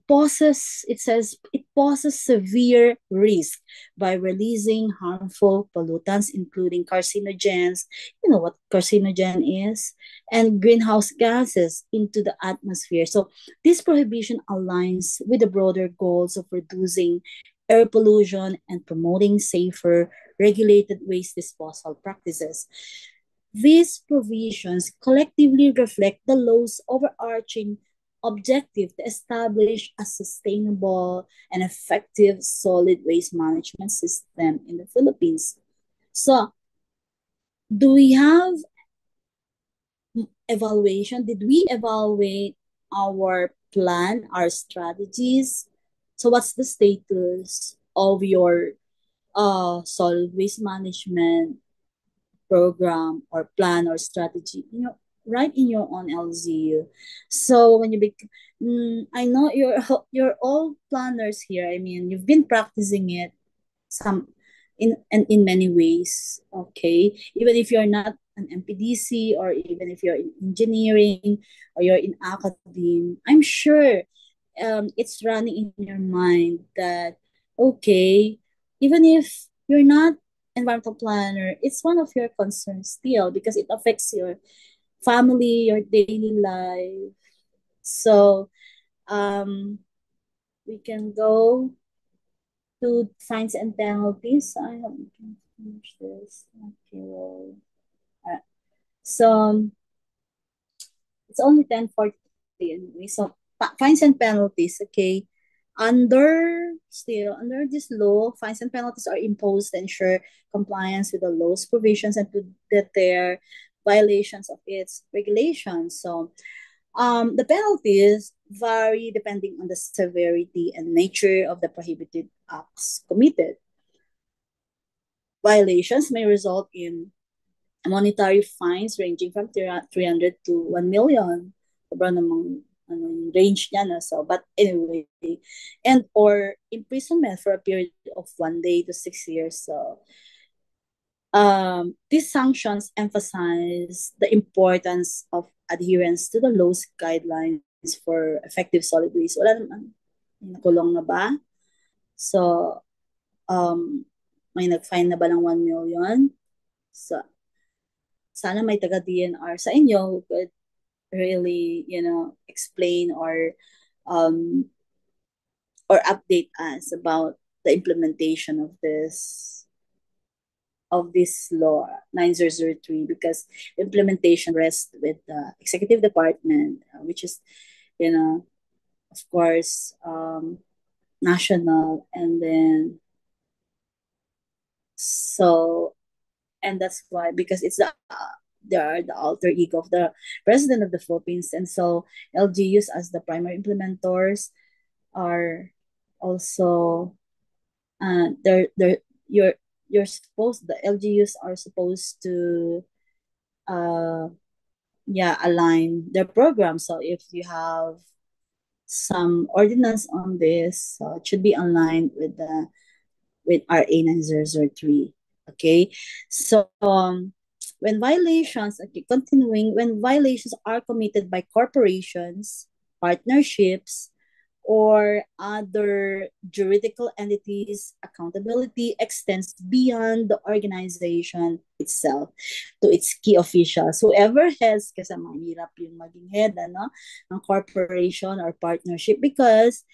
[SPEAKER 2] says it poses severe risk by releasing harmful pollutants, including carcinogens, you know what carcinogen is, and greenhouse gases into the atmosphere. So this prohibition aligns with the broader goals of reducing air pollution and promoting safer regulated waste disposal practices. These provisions collectively reflect the law's overarching objective to establish a sustainable and effective solid waste management system in the Philippines. So, do we have evaluation? Did we evaluate our plan, our strategies? So, what's the status of your solid waste management program or plan or strategy, right in your own LZU? So when I know you're all planners here. I mean, you've been practicing it some in many ways. Okay, even if you're not an MPDC, or even if you're in engineering or you're in academe, I'm sure it's running in your mind that, okay, even if you're not environmental planner, it's one of your concerns still because it affects your family, your daily life. So we can go to fines and penalties. I have to finish this. Okay, well, so it's only 10:40 anyway. So fines and penalties. Okay, under this law, fines and penalties are imposed to ensure compliance with the law's provisions and to deter violations of its regulations. So the penalties vary depending on the severity and nature of the prohibited acts committed. Violations may result in monetary fines ranging from 300 to 1 million. Sobrang namang range niya na. So, but anyway, and or imprisonment for a period of 1 day to 6 years. So, these sanctions emphasize the importance of adherence to the law's guidelines for effective solid waste. Wala naman, nakulong na ba? So, may nag-fine na ba ng 1 million? So, sana may taga-DNR sa inyo who could really, explain um, or update us about the implementation of this law 9003, because implementation rests with the executive department, which is, of course, national, and then so, and that's why, because they are the alter ego of the president of the Philippines, and so LGUs as the primary implementors are also they're you're supposed the LGUs are supposed to uh align their program. So if you have some ordinance on this, so it should be aligned with RA 9003. Okay, so when violations are committed by corporations, partnerships, or other juridical entities, accountability extends beyond the organization itself to its key officials. Whoever has, kasi mahirap yung maging head, ng corporation or partnership, because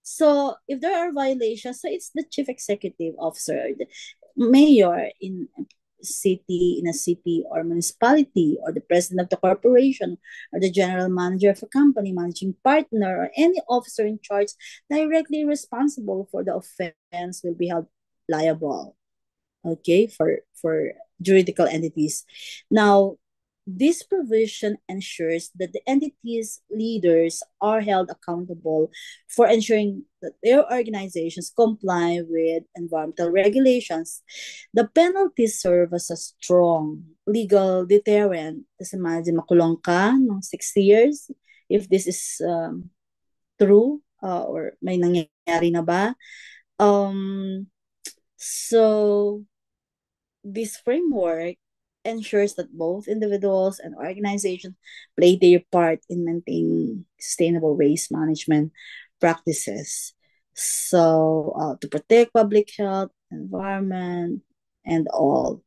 [SPEAKER 2] so if there are violations, so it's the chief executive officer, the mayor in a city or municipality, or the president of the corporation, or the general manager of a company, managing partner, or any officer in charge directly responsible for the offense will be held liable. Okay, for juridical entities. Now, This provision ensures that the entity's leaders are held accountable for ensuring that their organizations comply with environmental regulations. The penalties serve as a strong legal deterrent. Tapos imagine, makulong ka ng 6 years if this is true, or may nangyari na ba. So this framework ensures that both individuals and organizations play their part in maintaining sustainable waste management practices. So, to protect public health, environment, and all.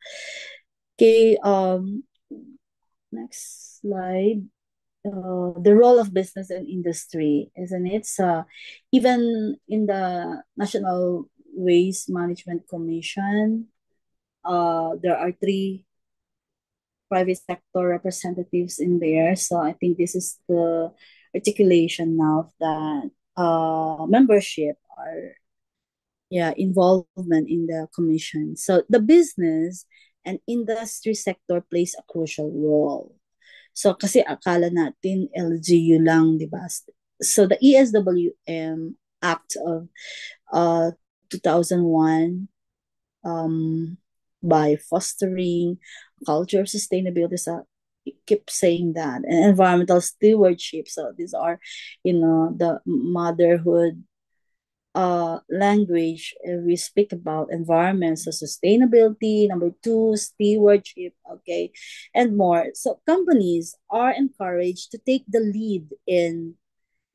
[SPEAKER 2] Okay, next slide. The role of business and industry, isn't it? So, even in the National Waste Management Commission, there are three private sector representatives in there. So I think this is the articulation now of that membership or involvement in the commission. So the business and industry sector plays a crucial role. So kasi akala natin LGU lang, di ba? So the ESWM Act of 2001, by fostering culture of sustainability. So keep saying that, and environmental stewardship. So these are, the motherhood language. We speak about environment, so sustainability. Number two, stewardship. Okay, and more. So companies are encouraged to take the lead in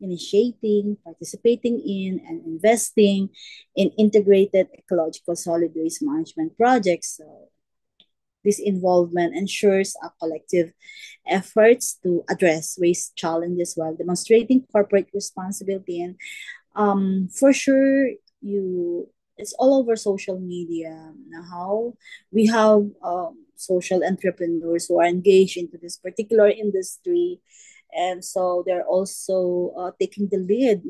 [SPEAKER 2] initiating, participating in, and investing in integrated ecological solid waste management projects. So this involvement ensures a collective efforts to address waste challenges while demonstrating corporate responsibility. And for sure, it's all over social media now how we have social entrepreneurs who are engaged into this particular industry, and so they're also taking the lead,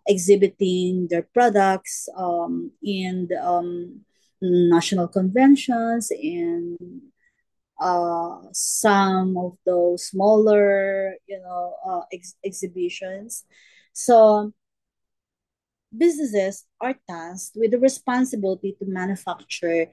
[SPEAKER 2] exhibiting their products in the national conventions and some of those smaller, exhibitions. So businesses are tasked with the responsibility to manufacture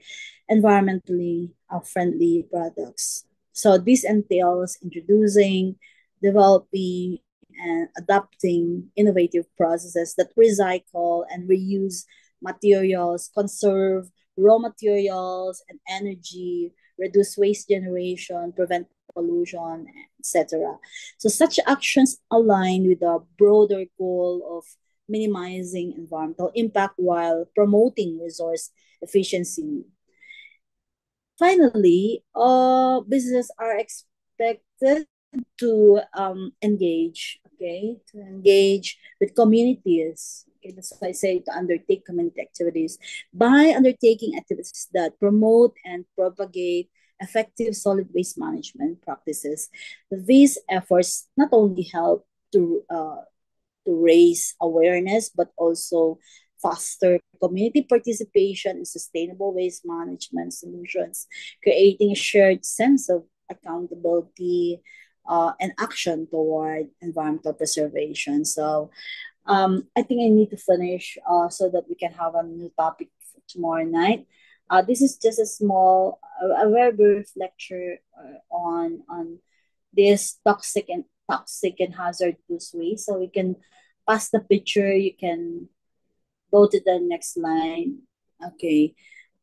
[SPEAKER 2] environmentally friendly products. So this entails introducing, developing, and adapting innovative processes that recycle and reuse materials, conserve raw materials and energy, reduce waste generation, prevent pollution, etc. So such actions align with the broader goal of minimizing environmental impact while promoting resource efficiency. Finally, businesses are expected to engage with communities. Okay, that's why I say to undertake community activities. By undertaking activities that promote and propagate effective solid waste management practices, these efforts not only help to raise awareness, but also foster community participation in sustainable waste management solutions, creating a shared sense of accountability and action toward environmental preservation. So I think I need to finish so that we can have a new topic tomorrow night. This is just a very brief lecture on this toxic and hazardous waste. So we can pass the picture. You can go to the next line. Okay.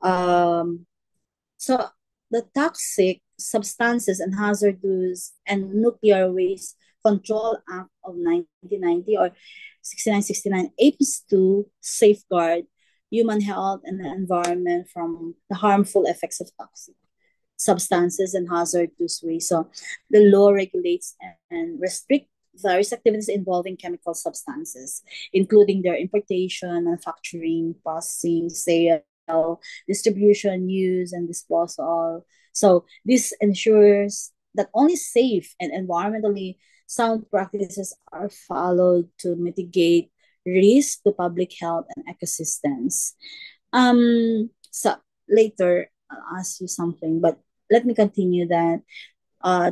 [SPEAKER 2] So the Toxic Substances and Hazardous and Nuclear Waste Control Act of 1990, or 6969, aims to safeguard human health and the environment from the harmful effects of toxic substances and hazardous waste. So the law regulates and restricts various activities involving chemical substances, including their importation, manufacturing, processing, sale, distribution, use, and disposal. So this ensures that only safe and environmentally sound practices are followed to mitigate risk to public health and ecosystems. So later I'll ask you something, but let me continue that.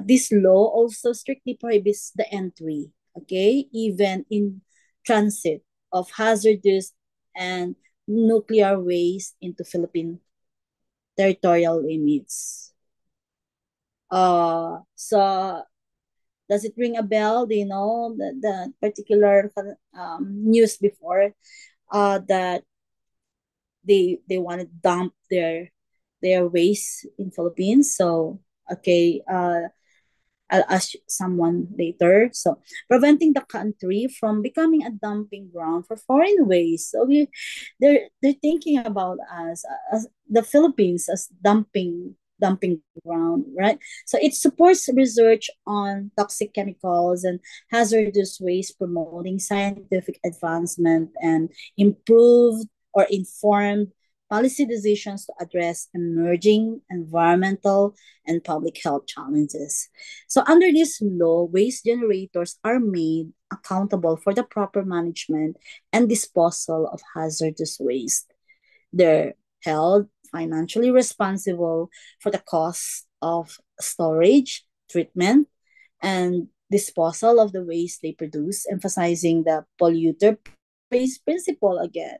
[SPEAKER 2] This law also strictly prohibits the entry, okay, even in transit, of hazardous and nuclear waste into Philippine territorial limits. So does it ring a bell? Do you know the particular news before that they want to dump their waste in Philippines? So okay, I'll ask someone later. So, preventing the country from becoming a dumping ground for foreign waste. So they're thinking about us as the Philippines as dumping ground, right? So it supports research on toxic chemicals and hazardous waste, promoting scientific advancement and improved or informed policy decisions to address emerging environmental and public health challenges. So, under this law, waste generators are made accountable for the proper management and disposal of hazardous waste. They're held financially responsible for the cost of storage, treatment, and disposal of the waste they produce, emphasizing the polluter pays principle again.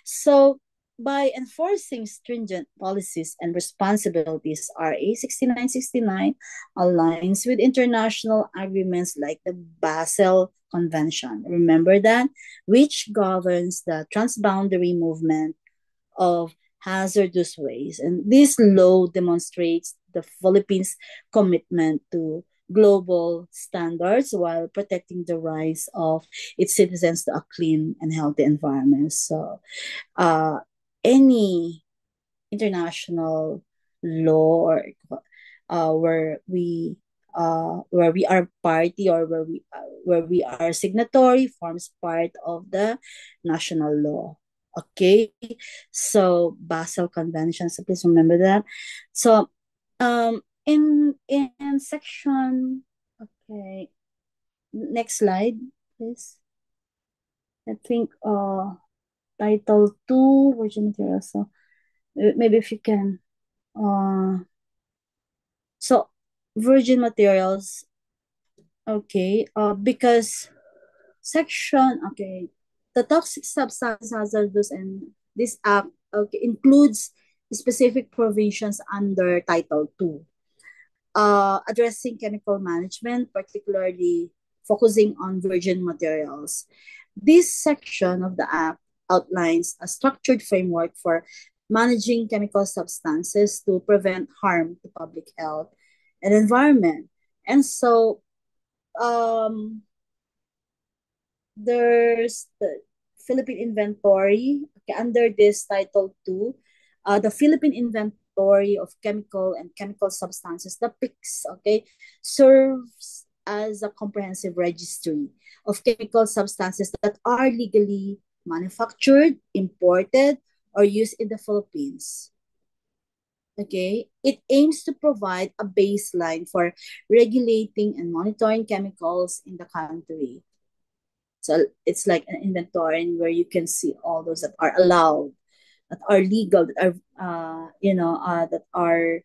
[SPEAKER 2] So, by enforcing stringent policies and responsibilities, RA 6969 aligns with international agreements like the Basel Convention. Remember that? Which governs the transboundary movement of hazardous waste. And this law demonstrates the Philippines' commitment to global standards while protecting the rights of its citizens to a clean and healthy environment. So, uh, any international law or where we are party or where we are signatory forms part of the national law. Okay, so Basel Convention. So please remember that. So, in section. Okay, next slide, please. I think title two virgin materials. So maybe if you can so virgin materials, okay, because section, okay, the toxic substance hazardous and this act, okay, includes specific provisions under title 2, addressing chemical management, particularly focusing on virgin materials. This section of the act outlines a structured framework for managing chemical substances to prevent harm to public health and environment. And so, um, there's the Philippine inventory. Okay, under this title 2, the Philippine inventory of chemical and chemical substances, the PICS, okay, serves as a comprehensive registry of chemical substances that are legally manufactured, imported, or used in the Philippines. Okay, it aims to provide a baseline for regulating and monitoring chemicals in the country. So it's like an inventory where you can see all those that are allowed, that are legal, that are that are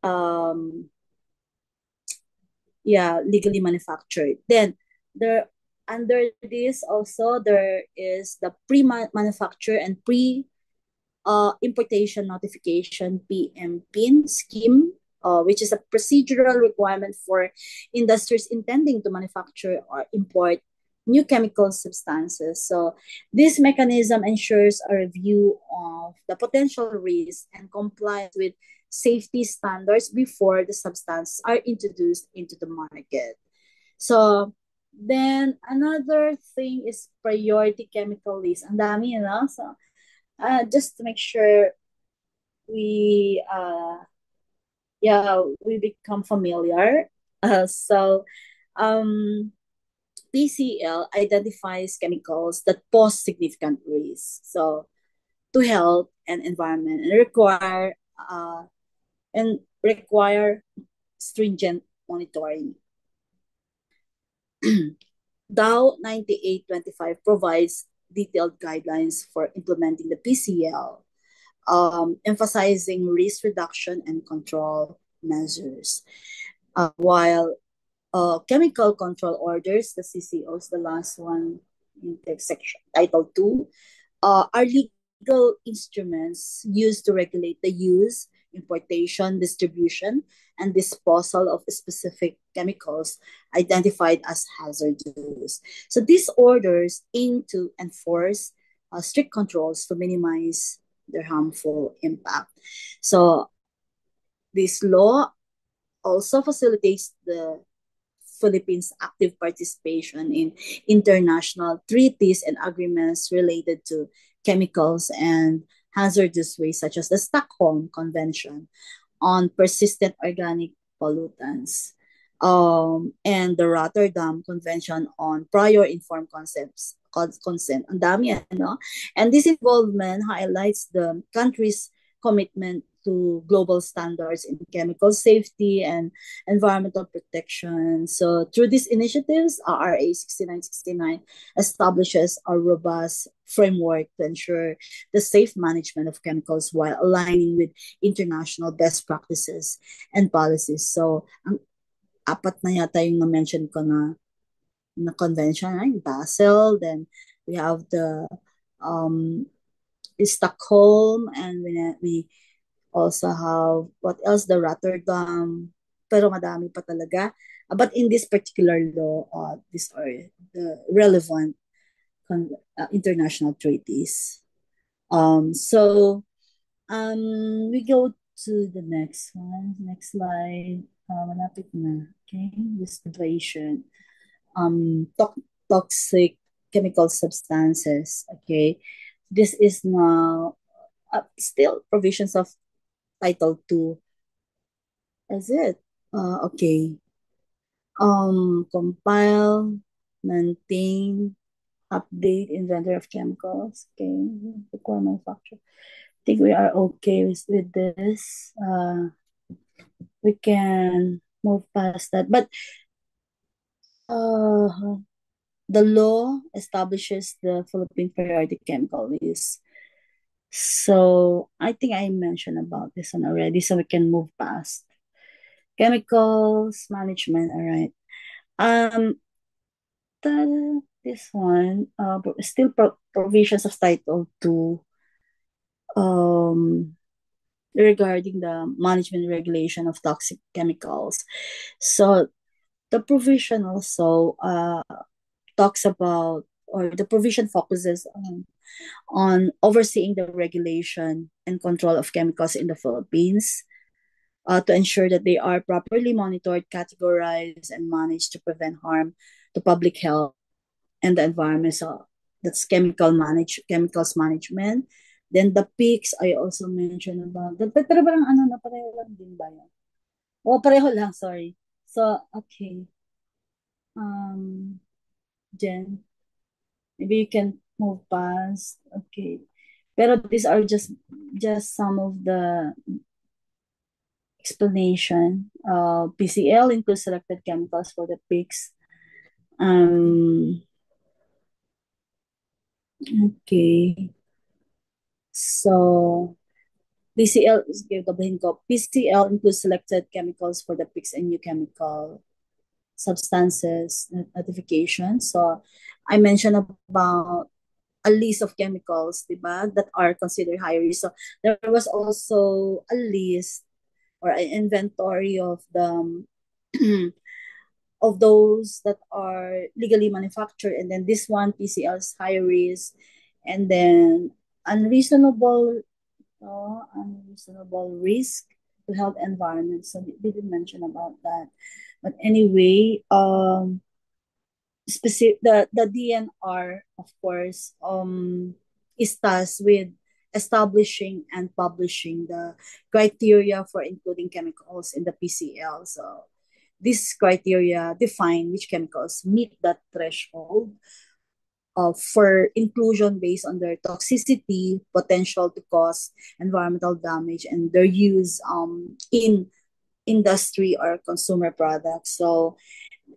[SPEAKER 2] um yeah, legally manufactured. Then there under this also there is the pre-manufacture and pre importation notification PMPIN scheme, which is a procedural requirement for industries intending to manufacture or import new chemical substances. So this mechanism ensures a review of the potential risks and compliance with safety standards before the substances are introduced into the market. So then another thing is priority chemical list. Ang dami, you know? So just to make sure we we become familiar. So um PCL identifies chemicals that pose significant risks so to health and environment and require stringent monitoring. DAO 9825 provides detailed guidelines for implementing the PCL, emphasizing risk reduction and control measures. While chemical control orders, the CCOs, the last one in the section Title 2, are legal instruments used to regulate the use, importation, distribution, and disposal of specific chemicals identified as hazardous. So these orders aim to enforce strict controls to minimize their harmful impact. So this law also facilitates the Philippines' active participation in international treaties and agreements related to chemicals and hazardous waste, such as the Stockholm Convention on Persistent Organic Pollutants, and the Rotterdam Convention on Prior Informed Consent. Ang dami, ano? And this involvement highlights the country's commitment to global standards in chemical safety and environmental protection. So through these initiatives, RRA 6969 establishes a robust framework to ensure the safe management of chemicals while aligning with international best practices and policies. So, ang apat na yata yung na-mention ko na convention, right? Basel, then we have the Stockholm, and we also have, what else, the Rotterdam, pero madami pa talaga. But in this particular law, these are the relevant international treaties. We go to the next one. Next slide. Malapit na. Okay, distillation. Toxic chemical substances. Okay, this is now still provisions of Title 2. Is it? Okay. Compile, maintain, update inventory of chemicals. Okay. Require manufacture. I think we are okay with this. We can move past that. But the law establishes the Philippine Periodic Chemical List. So I think I mentioned about this one already, so we can move past. Chemicals management, all right. This one, still provisions of Title 2, regarding the management regulation of toxic chemicals. So the provision also talks about, or the provision focuses on overseeing the regulation and control of chemicals in the Philippines, to ensure that they are properly monitored, categorized, and managed to prevent harm to public health and the environment. So that's chemicals management. Then the peaks, I also mentioned about. Pero parang ano na, pareho lang din ba yan? O, pareho lang, sorry. So, okay. Jen, maybe you can move past. Okay. Pero these are just some of the explanation. PCL includes selected chemicals for the peaks. Okay. So, PCL, PCL includes selected chemicals for the peaks and new chemical substances notification. So, I mentioned about a list of chemicals, diba, that are considered high risk. So, there was also a list or an inventory of the of those that are legally manufactured, and then this one, PCL, is high risk, and then unreasonable risk to health environment. So we didn't mention about that, but anyway, specific the DNR, of course, is tasked with establishing and publishing the criteria for including chemicals in the PCL. So these criteria define which chemicals meet that threshold for inclusion based on their toxicity, potential to cause environmental damage, and their use in industry or consumer products. So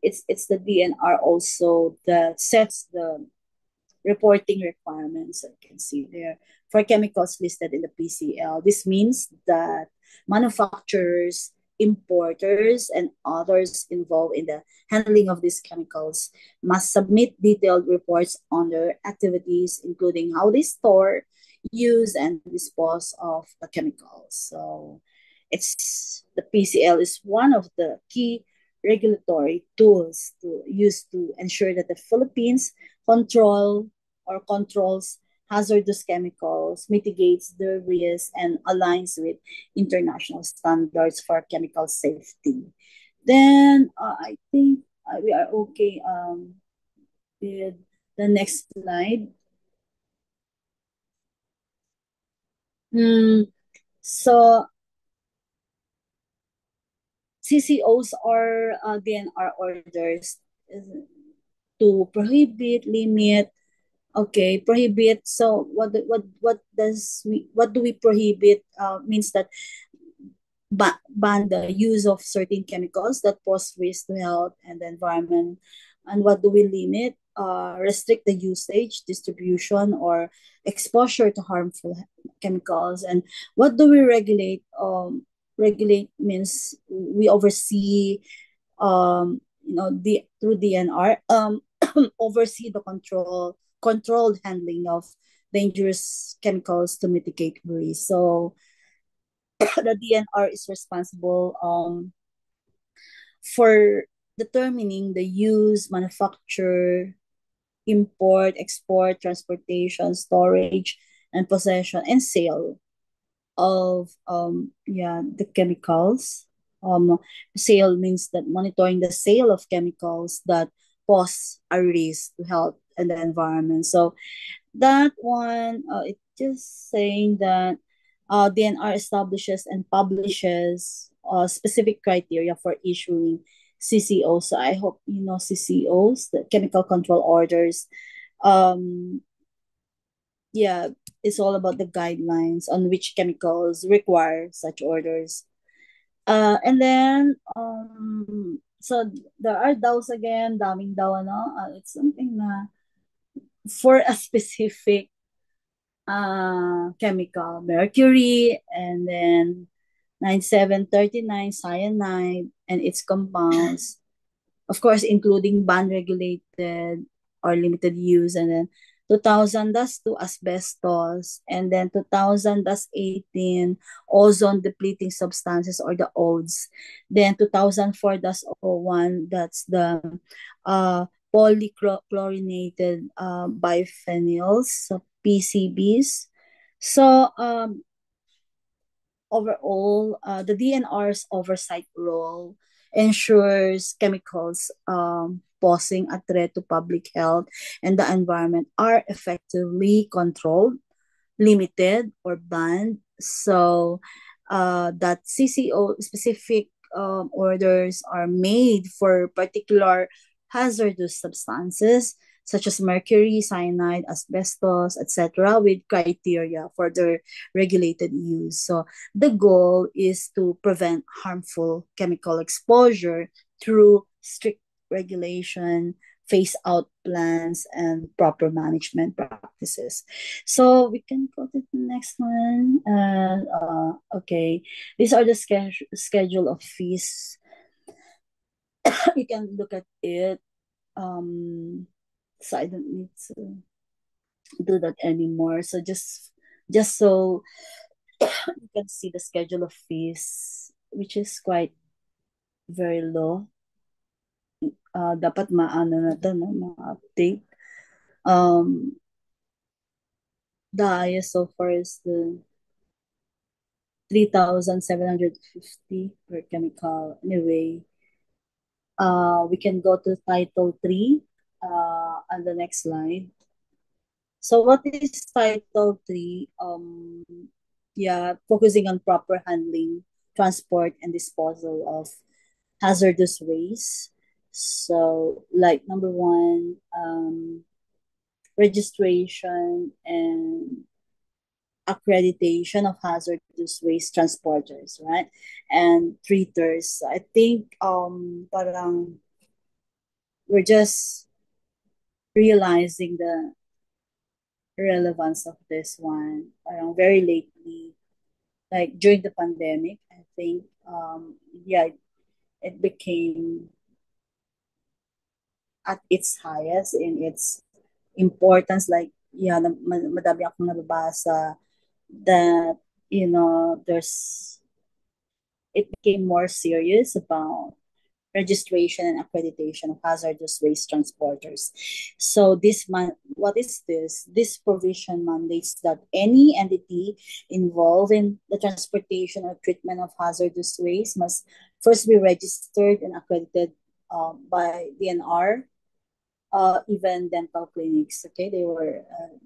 [SPEAKER 2] it's the DNR also that sets the reporting requirements that you can see there for chemicals listed in the PCL. This means that manufacturers importers and others involved in the handling of these chemicals must submit detailed reports on their activities, including how they store, use, and dispose of the chemicals. So it's the PCL is one of the key regulatory tools to use to ensure that the Philippines control or controls hazardous chemicals, mitigates the risk, and aligns with international standards for chemical safety. Then I think we are okay with the next slide. Hmm. So CCOs or DNR orders to prohibit, limit. Okay, prohibit. So what do we prohibit? Means that ban the use of certain chemicals that pose risk to health and the environment. And what do we limit? Restrict the usage, distribution, or exposure to harmful chemicals. And what do we regulate? Regulate means we oversee, through DNR, oversee the controlled handling of dangerous chemicals to mitigate risk. So the DNR is responsible for determining the use, manufacture, import, export, transportation, storage, and possession and sale of the chemicals. Sale means that monitoring the sale of chemicals that pose a risk to health and the environment. So that one, it's just saying that DNR establishes and publishes specific criteria for issuing CCOs. So I hope you know CCOs, the chemical control orders. Um, yeah, it's all about the guidelines on which chemicals require such orders. And then so there are DAOs again, daming DAO, ano? It's something na for a specific chemical, mercury, and then 9739 cyanide and its compounds, of course, including ban regulated or limited use, and then 2000-2 asbestos, and then 2000-18 ozone depleting substances or the odes, then 2004-01, that's the polychlorinated biphenyls, so PCBs. So overall, the DNR's oversight role ensures chemicals posing a threat to public health and the environment are effectively controlled, limited, or banned. So that CCO specific orders are made for particular hazardous substances such as mercury, cyanide, asbestos, etc., with criteria for their regulated use. So the goal is to prevent harmful chemical exposure through strict regulation, phase out plans, and proper management practices. So we can go to the next one. Okay, these are the schedule of fees. You can look at it. So I don't need to do that anymore. So just so you can see the schedule of fees, which is quite very low. Dapat maano na to, no? Ma-update. Um, the highest so far is the 3,750 per chemical. Anyway, we can go to Title 3 on the next slide. So what is Title 3? Focusing on proper handling, transport, and disposal of hazardous waste. So, like number one, registration and accreditation of hazardous waste transporters, right? And treaters. I think parang we're just realizing the relevance of this one parang very lately, like during the pandemic, I think yeah, it became at its highest in its importance. Like, yeah, madami akong nababasa that, there's it became more serious about registration and accreditation of hazardous waste transporters. So what is this? This provision mandates that any entity involved in the transportation or treatment of hazardous waste must first be registered and accredited by DNR, even dental clinics. Okay,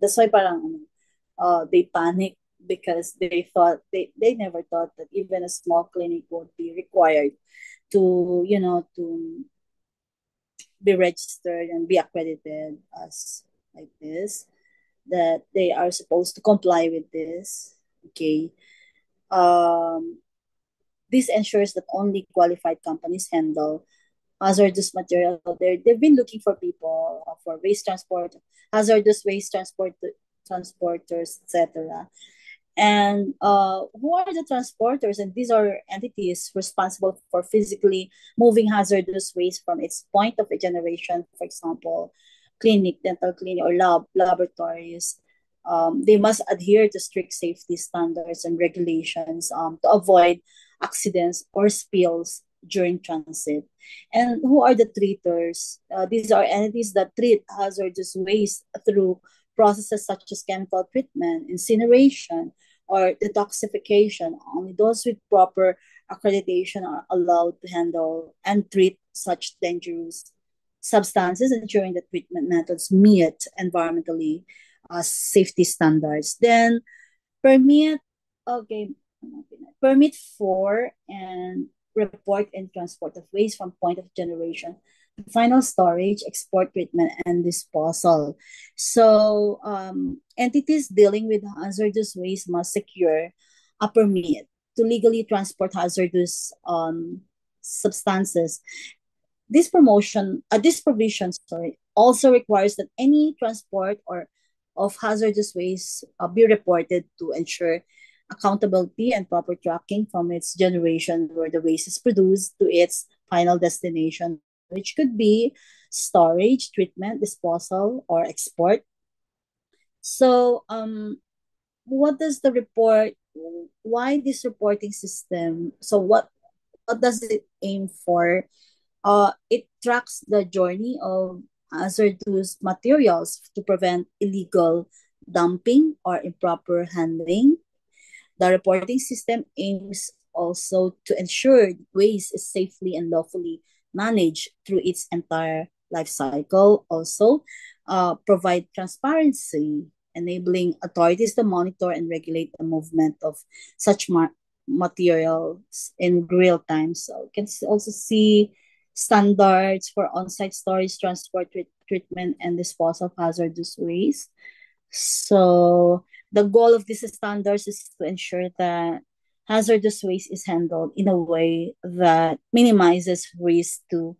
[SPEAKER 2] that's why parang they panicked because they never thought that even a small clinic would be required to be registered and be accredited as like this, that they are supposed to comply with this. Okay. um this ensures that only qualified companies handle hazardous material. They've been looking for people for waste transport, hazardous waste transporters, etc. And who are the transporters? And these are entities responsible for physically moving hazardous waste from its point of generation, for example, clinic, dental clinic, or laboratories. They must adhere to strict safety standards and regulations to avoid accidents or spills during transit. And who are the treaters? These are entities that treat hazardous waste through processes such as chemical treatment, incineration, or detoxification. Only those with proper accreditation are allowed to handle and treat such dangerous substances, ensuring that treatment methods meet environmentally safety standards. Then permit, okay, permit for and report and transport of waste from point of generation to final storage, export, treatment, and disposal. So entities dealing with hazardous waste must secure a permit to legally transport hazardous substances. This provision, sorry, also requires that any transport or of hazardous waste be reported to ensure accountability and proper tracking from its generation where the waste is produced to its final destination, which could be storage, treatment, disposal, or export. So, what does the report? Why this reporting system? So, what does it aim for? It tracks the journey of hazardous materials to prevent illegal dumping or improper handling. The reporting system aims also to ensure waste is safely and lawfully managed through its entire life cycle. Also, provide transparency, enabling authorities to monitor and regulate the movement of such materials in real time. So you can also see standards for on-site storage, transport, treatment, and disposal of hazardous waste. So the goal of these standards is to ensure that hazardous waste is handled in a way that minimizes risk to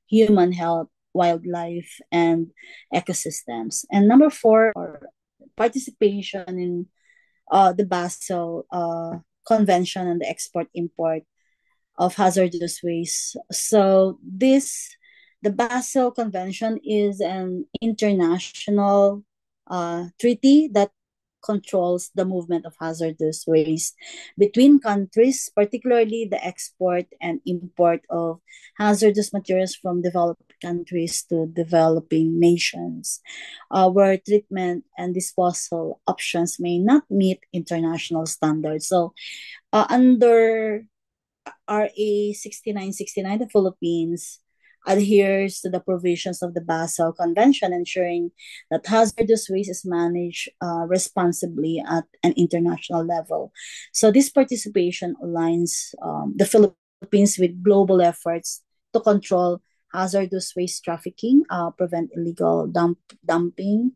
[SPEAKER 2] human health, wildlife, and ecosystems. And number four, or participation in the Basel Convention on the export import of hazardous waste. So the Basel Convention is an international treaty that controls the movement of hazardous waste between countries, particularly the export and import of hazardous materials from developed countries to developing nations, where treatment and disposal options may not meet international standards. So, under RA 6969, the Philippines adheres to the provisions of the Basel Convention, ensuring that hazardous waste is managed responsibly at an international level. So this participation aligns the Philippines with global efforts to control hazardous waste trafficking, prevent illegal dumping,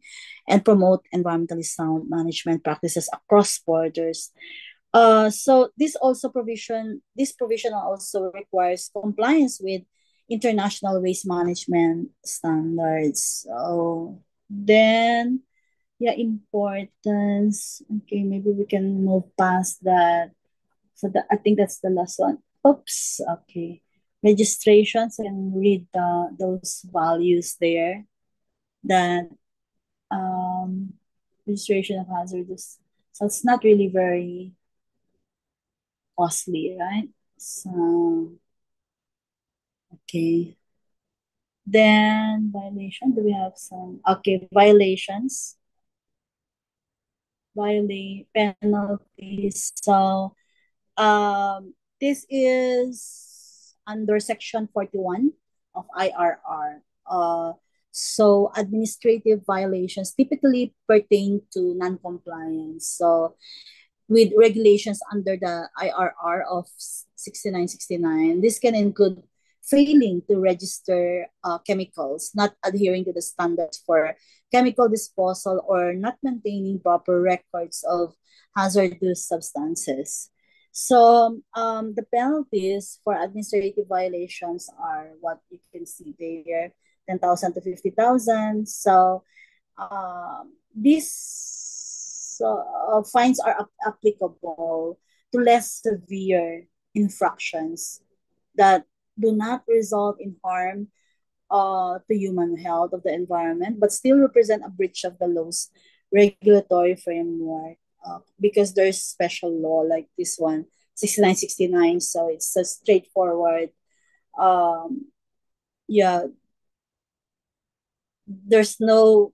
[SPEAKER 2] and promote environmentally sound management practices across borders. So this provision also requires compliance with international waste management standards. So then, yeah, importance. Okay, maybe we can move past that. So I think that's the last one. Oops, okay. Registrations, and read those values there. That um, registration of hazardous. So it's not really very costly, right? So, okay. Then violation, do we have some? Okay, violations, penalties. So, this is under section 41 of IRR. So administrative violations typically pertain to non-compliance. So with regulations under the IRR of 6969. This can include failing to register chemicals, not adhering to the standards for chemical disposal, or not maintaining proper records of hazardous substances. So the penalties for administrative violations are what you can see there, 10,000 to 50,000. So these fines are applicable to less severe infractions that do not result in harm to human health of the environment, but still represent a breach of the law's regulatory framework, because there's special law like this one, 6969. So it's a straightforward, um, yeah, there's no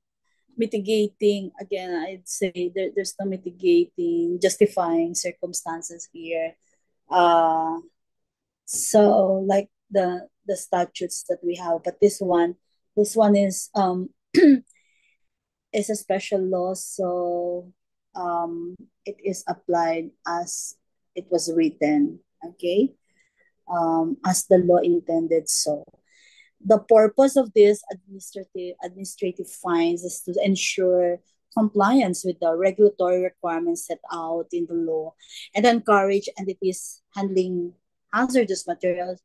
[SPEAKER 2] mitigating, again, I'd say there's no mitigating justifying circumstances here. So like the statutes that we have, but this one is is a special law. So it is applied as it was written, okay, as the law intended. So the purpose of this administrative fines is to ensure compliance with the regulatory requirements set out in the law, and encourage entities handling hazardous materials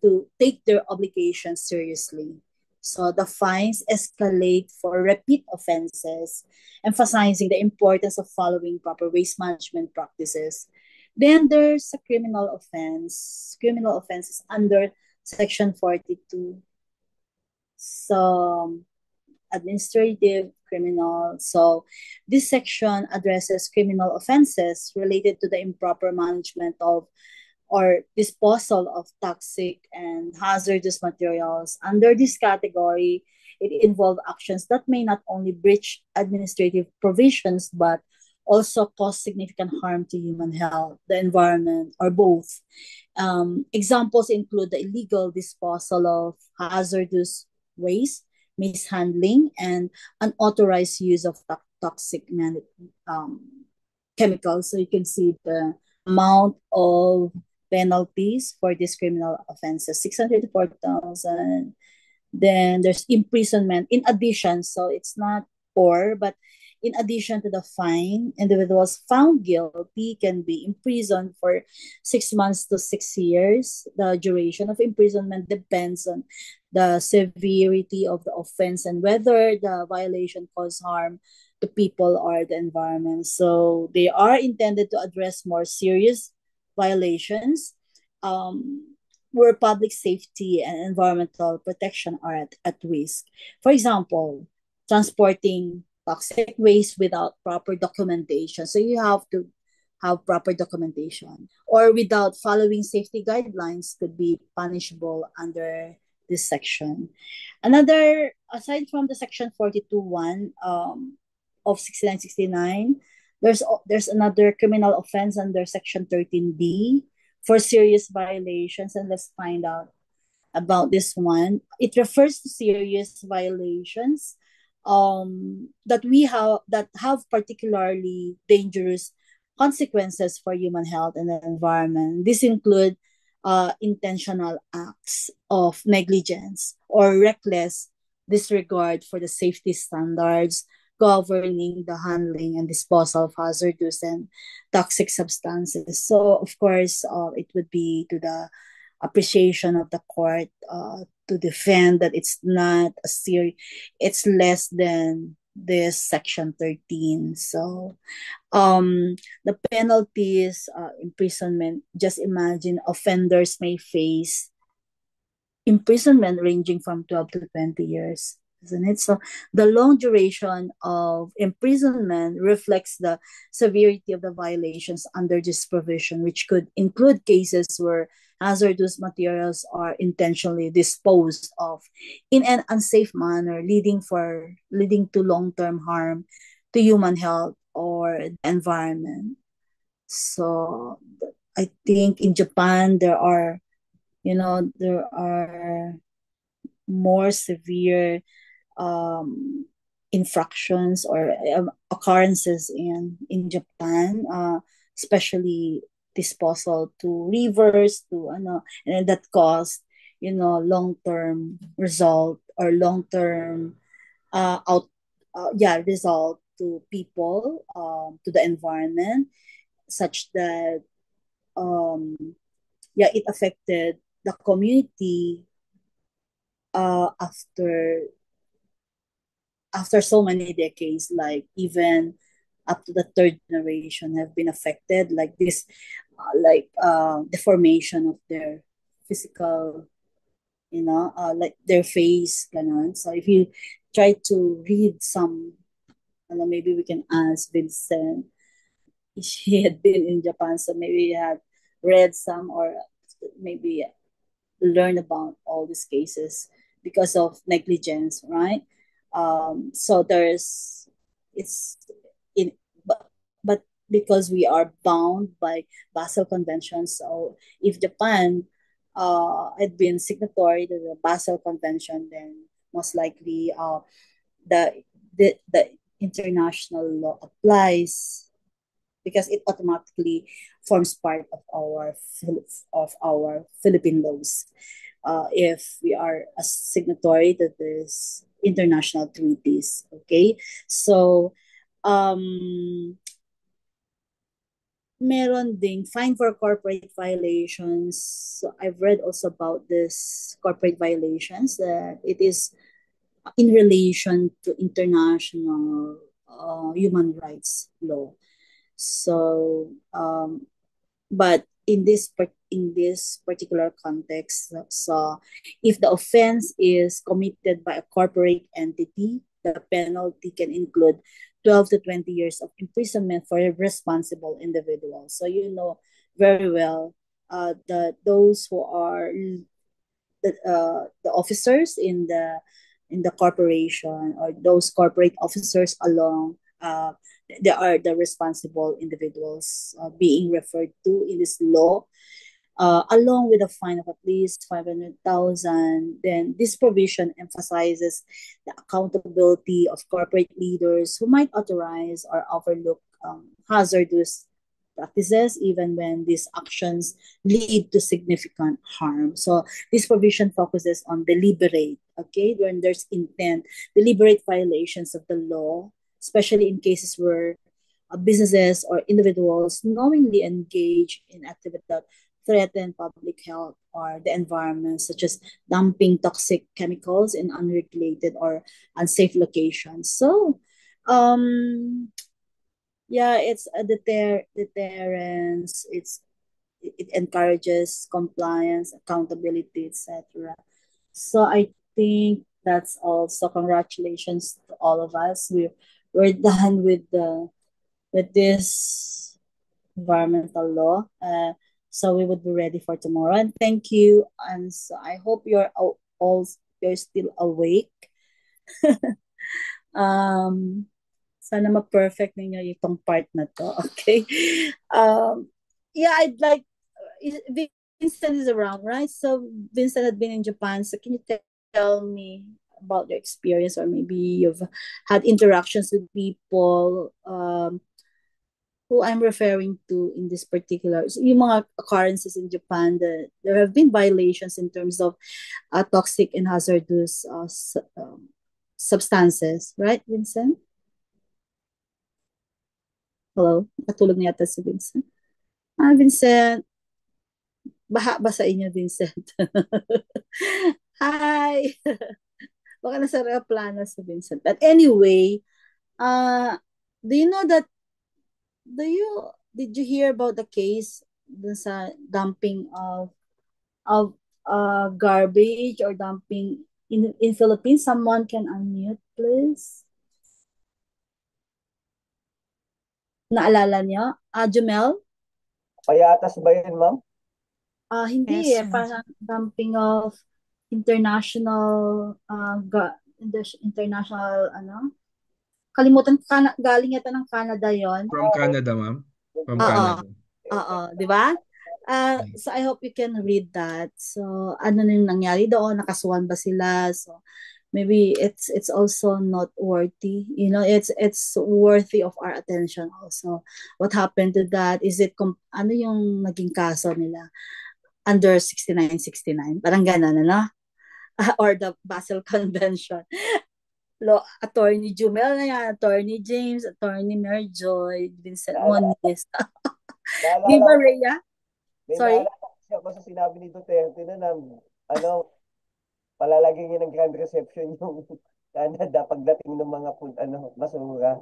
[SPEAKER 2] to take their obligations seriously. So the fines escalate for repeat offenses, emphasizing the importance of following proper waste management practices. Then there's a criminal offense. Criminal offenses under Section 42. So administrative, criminal. So this section addresses criminal offenses related to the improper management of or disposal of toxic and hazardous materials. Under this category, it involves actions that may not only breach administrative provisions but also cause significant harm to human health, the environment, or both. Examples include the illegal disposal of hazardous waste, mishandling, and unauthorized use of toxic chemicals. So you can see the amount of penalties for these criminal offenses, 600 to 4,000. Then there's imprisonment in addition. So it's not or, but in addition to the fine, individuals found guilty can be imprisoned for 6 months to 6 years. The duration of imprisonment depends on the severity of the offense and whether the violation caused harm to people or the environment. So they are intended to address more serious violations, where public safety and environmental protection are at risk. For example, transporting toxic waste without proper documentation. So you have to have proper documentation, or without following safety guidelines could be punishable under this section. Another, aside from the section 42.1 of 6969, there's another criminal offense under section 13B for serious violations, and let's find out about this one. It refers to serious violations that have particularly dangerous consequences for human health and the environment. These include intentional acts of negligence or reckless disregard for the safety standards governing the handling and disposal of hazardous and toxic substances. So, of course, it would be to the appreciation of the court to defend that it's not a serious, it's less than this Section 13. So, the penalties, imprisonment, just imagine offenders may face imprisonment ranging from 12 to 20 years, isn't it? So the long duration of imprisonment reflects the severity of the violations under this provision, which could include cases where hazardous materials are intentionally disposed of in an unsafe manner, leading to long-term harm to human health or the environment. So I think in Japan there are more severe um, infractions or occurrences in Japan, especially disposal to rivers, to and that caused long term result or long term out result to people, to the environment, such that um it affected the community after so many decades, like even up to the third generation have been affected, like this deformation of their physical, like their face, ganon. So if you try to read some, maybe we can ask Vincent. She had been in Japan, so maybe you had read some, or maybe learn about all these cases because of negligence, right? So there's it's in but because we are bound by Basel Convention, so if Japan had been signatory to the Basel Convention, then most likely the the international law applies because it automatically forms part of our Philippine laws. If we are a signatory to this international treaties, okay? So, um, meron ding fine for corporate violations. So I've read also about this corporate violations that it is in relation to international human rights law. So, but in this particular context, so if the offense is committed by a corporate entity, the penalty can include 12 to 20 years of imprisonment for a responsible individual. So you know very well that those who are the officers in the corporation, or those corporate officers along, they are the responsible individuals being referred to in this law, along with a fine of at least 500,000. Then this provision emphasizes the accountability of corporate leaders who might authorize or overlook hazardous practices, even when these actions lead to significant harm. So this provision focuses on deliberate, okay, when there's intent, deliberate violations of the law, especially in cases where businesses or individuals knowingly engage in activity that threaten public health or the environment, such as dumping toxic chemicals in unregulated or unsafe locations. So, yeah, it's a deterrence. It encourages compliance, accountability, etc. So I think that's all. So congratulations to all of us. We're done with this environmental law. So we would be ready for tomorrow. And thank you. And so I hope all you're still awake. um, Sana ma-perfect ninyo itong part na to. Okay. Yeah, I'd like Vincent is around, right? So Vincent had been in Japan. So can you tell me about your experience, or maybe you've had interactions with people who I'm referring to in this particular, yung mga occurrences in Japan, that there have been violations in terms of toxic and hazardous substances, right, Vincent? Hello? Katulog na yata si Vincent. Vincent. Baha ba sa inyo, Vincent? Hi! Baka nasa aeroplano si Vincent. But anyway, Uh, do you know that, did you hear about the case dun sa dumping of garbage or dumping in Philippines? Someone can unmute, please. Naalala niyo? Jumel?
[SPEAKER 3] Payatas ba yun, ma'am?
[SPEAKER 2] Hindi
[SPEAKER 4] Yes,
[SPEAKER 2] eh.
[SPEAKER 4] sir.
[SPEAKER 2] Parang dumping of international, international, ano? Kalimutan, galing yata ng Canada yon.
[SPEAKER 5] From Canada, ma'am. From
[SPEAKER 2] Oo.
[SPEAKER 5] Canada.
[SPEAKER 2] Oo, di ba? So I hope you can read that. So ano na yung nangyari doon? Nakasuhan ba sila? So maybe it's also not worthy. You know, it's worthy of our attention also. What happened to that? Is it ano yung naging kaso nila? Under 6969. Parang ganun, ano? Or the Basel Convention. Law Attorney Jumel na yan, Attorney James, Attorney Mary Joy, Vincent Moniz. Di
[SPEAKER 3] Naalala
[SPEAKER 2] ba,
[SPEAKER 3] ko,
[SPEAKER 2] Rhea?
[SPEAKER 3] may
[SPEAKER 2] Sorry?
[SPEAKER 3] naalala kasi ako sa sinabi ni Duterte na ano, palalagyan niya ng grand reception yung Canada pagdating ng mga basura.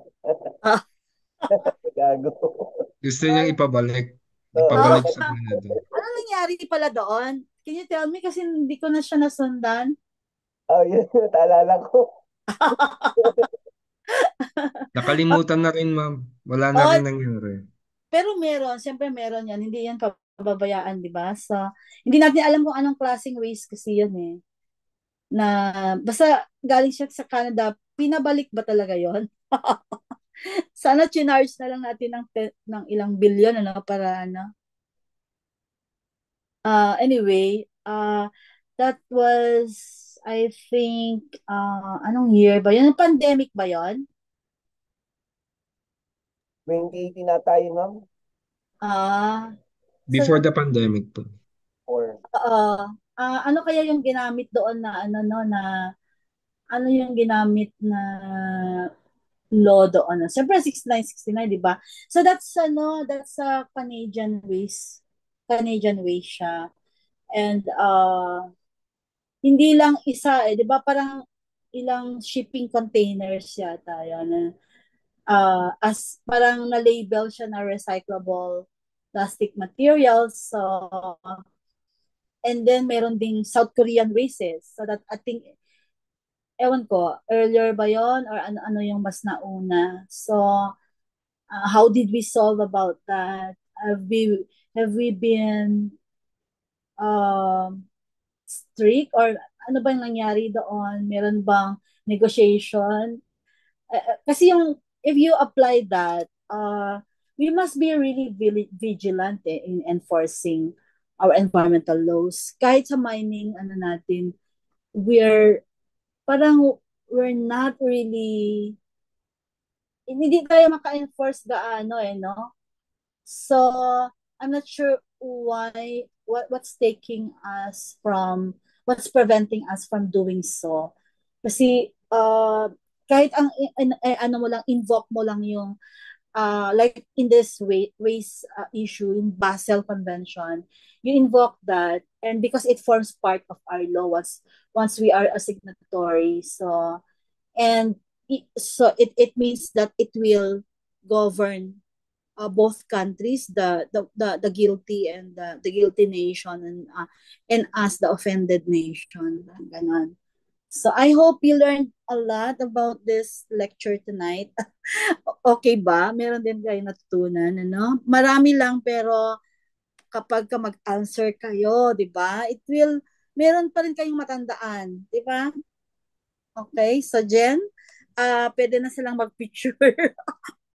[SPEAKER 2] Ah,
[SPEAKER 3] Gago.
[SPEAKER 5] Gusto niyang ipabalik.
[SPEAKER 2] oh,
[SPEAKER 5] Ipabalik sa Canada.
[SPEAKER 2] ano nangyari pala doon? Can you tell me? Kasi hindi ko na siya nasundan.
[SPEAKER 3] Oh, yun, naalala ko.
[SPEAKER 5] Nakalimutan na rin, ma'am. Wala na
[SPEAKER 2] Oh,
[SPEAKER 5] rin nangyari.
[SPEAKER 2] pero meron, siyempre meron yan. Hindi yan pababayaan, di ba? So, hindi natin alam kung anong klaseng waste kasi yan eh. Na, basta galing siya sa Canada, pinabalik ba talaga yon? Sana chinarge na lang natin ng ilang bilyon, ano, para ano. Anyway, that was, I think, anong year ba yun? Pandemic ba yun?
[SPEAKER 3] 2018 na tayo, ma'am.
[SPEAKER 2] Ah, so,
[SPEAKER 5] Before the pandemic po.
[SPEAKER 3] Or,
[SPEAKER 2] ano kaya yung ginamit doon na ano no na ano yung ginamit na law doon? Siyempre 6969, di ba? So that's a Canadian waste siya. And hindi lang isa eh, di ba? Parang ilang shipping containers yata yan. As parang na-label siya na recyclable plastic materials. So, and then meron ding South Korean races. So that I think, ewan ko, earlier ba yon or ano yung mas nauna. So, how did we solve about that? Have we been um, strict or ano ba yung nangyari doon? Meron bang negotiation? Kasi yung, if you apply that, we must be really vigilant in enforcing our environmental laws. Kahit sa mining, ano natin, we're, parang, we're not really, hindi tayo maka-enforce gaano eh, no? So, I'm not sure what's taking us from, what's preventing us from doing so. Kasi, kahit ano mo lang, invoke mo lang yung, like in this waste issue, yung Basel Convention, you invoke that, and because it forms part of our law once we are a signatory, so, and it means that it will govern both countries, the guilty and the guilty nation, and us, the offended nation. Ganon. So I hope you learned a lot about this lecture tonight. Okay ba? Meron din kayo natutunan, ano? Marami lang, pero kapag ka mag-answer kayo, di ba? Meron pa rin kayong matandaan, di ba? Okay, so Jen, pwede na silang mag-picture.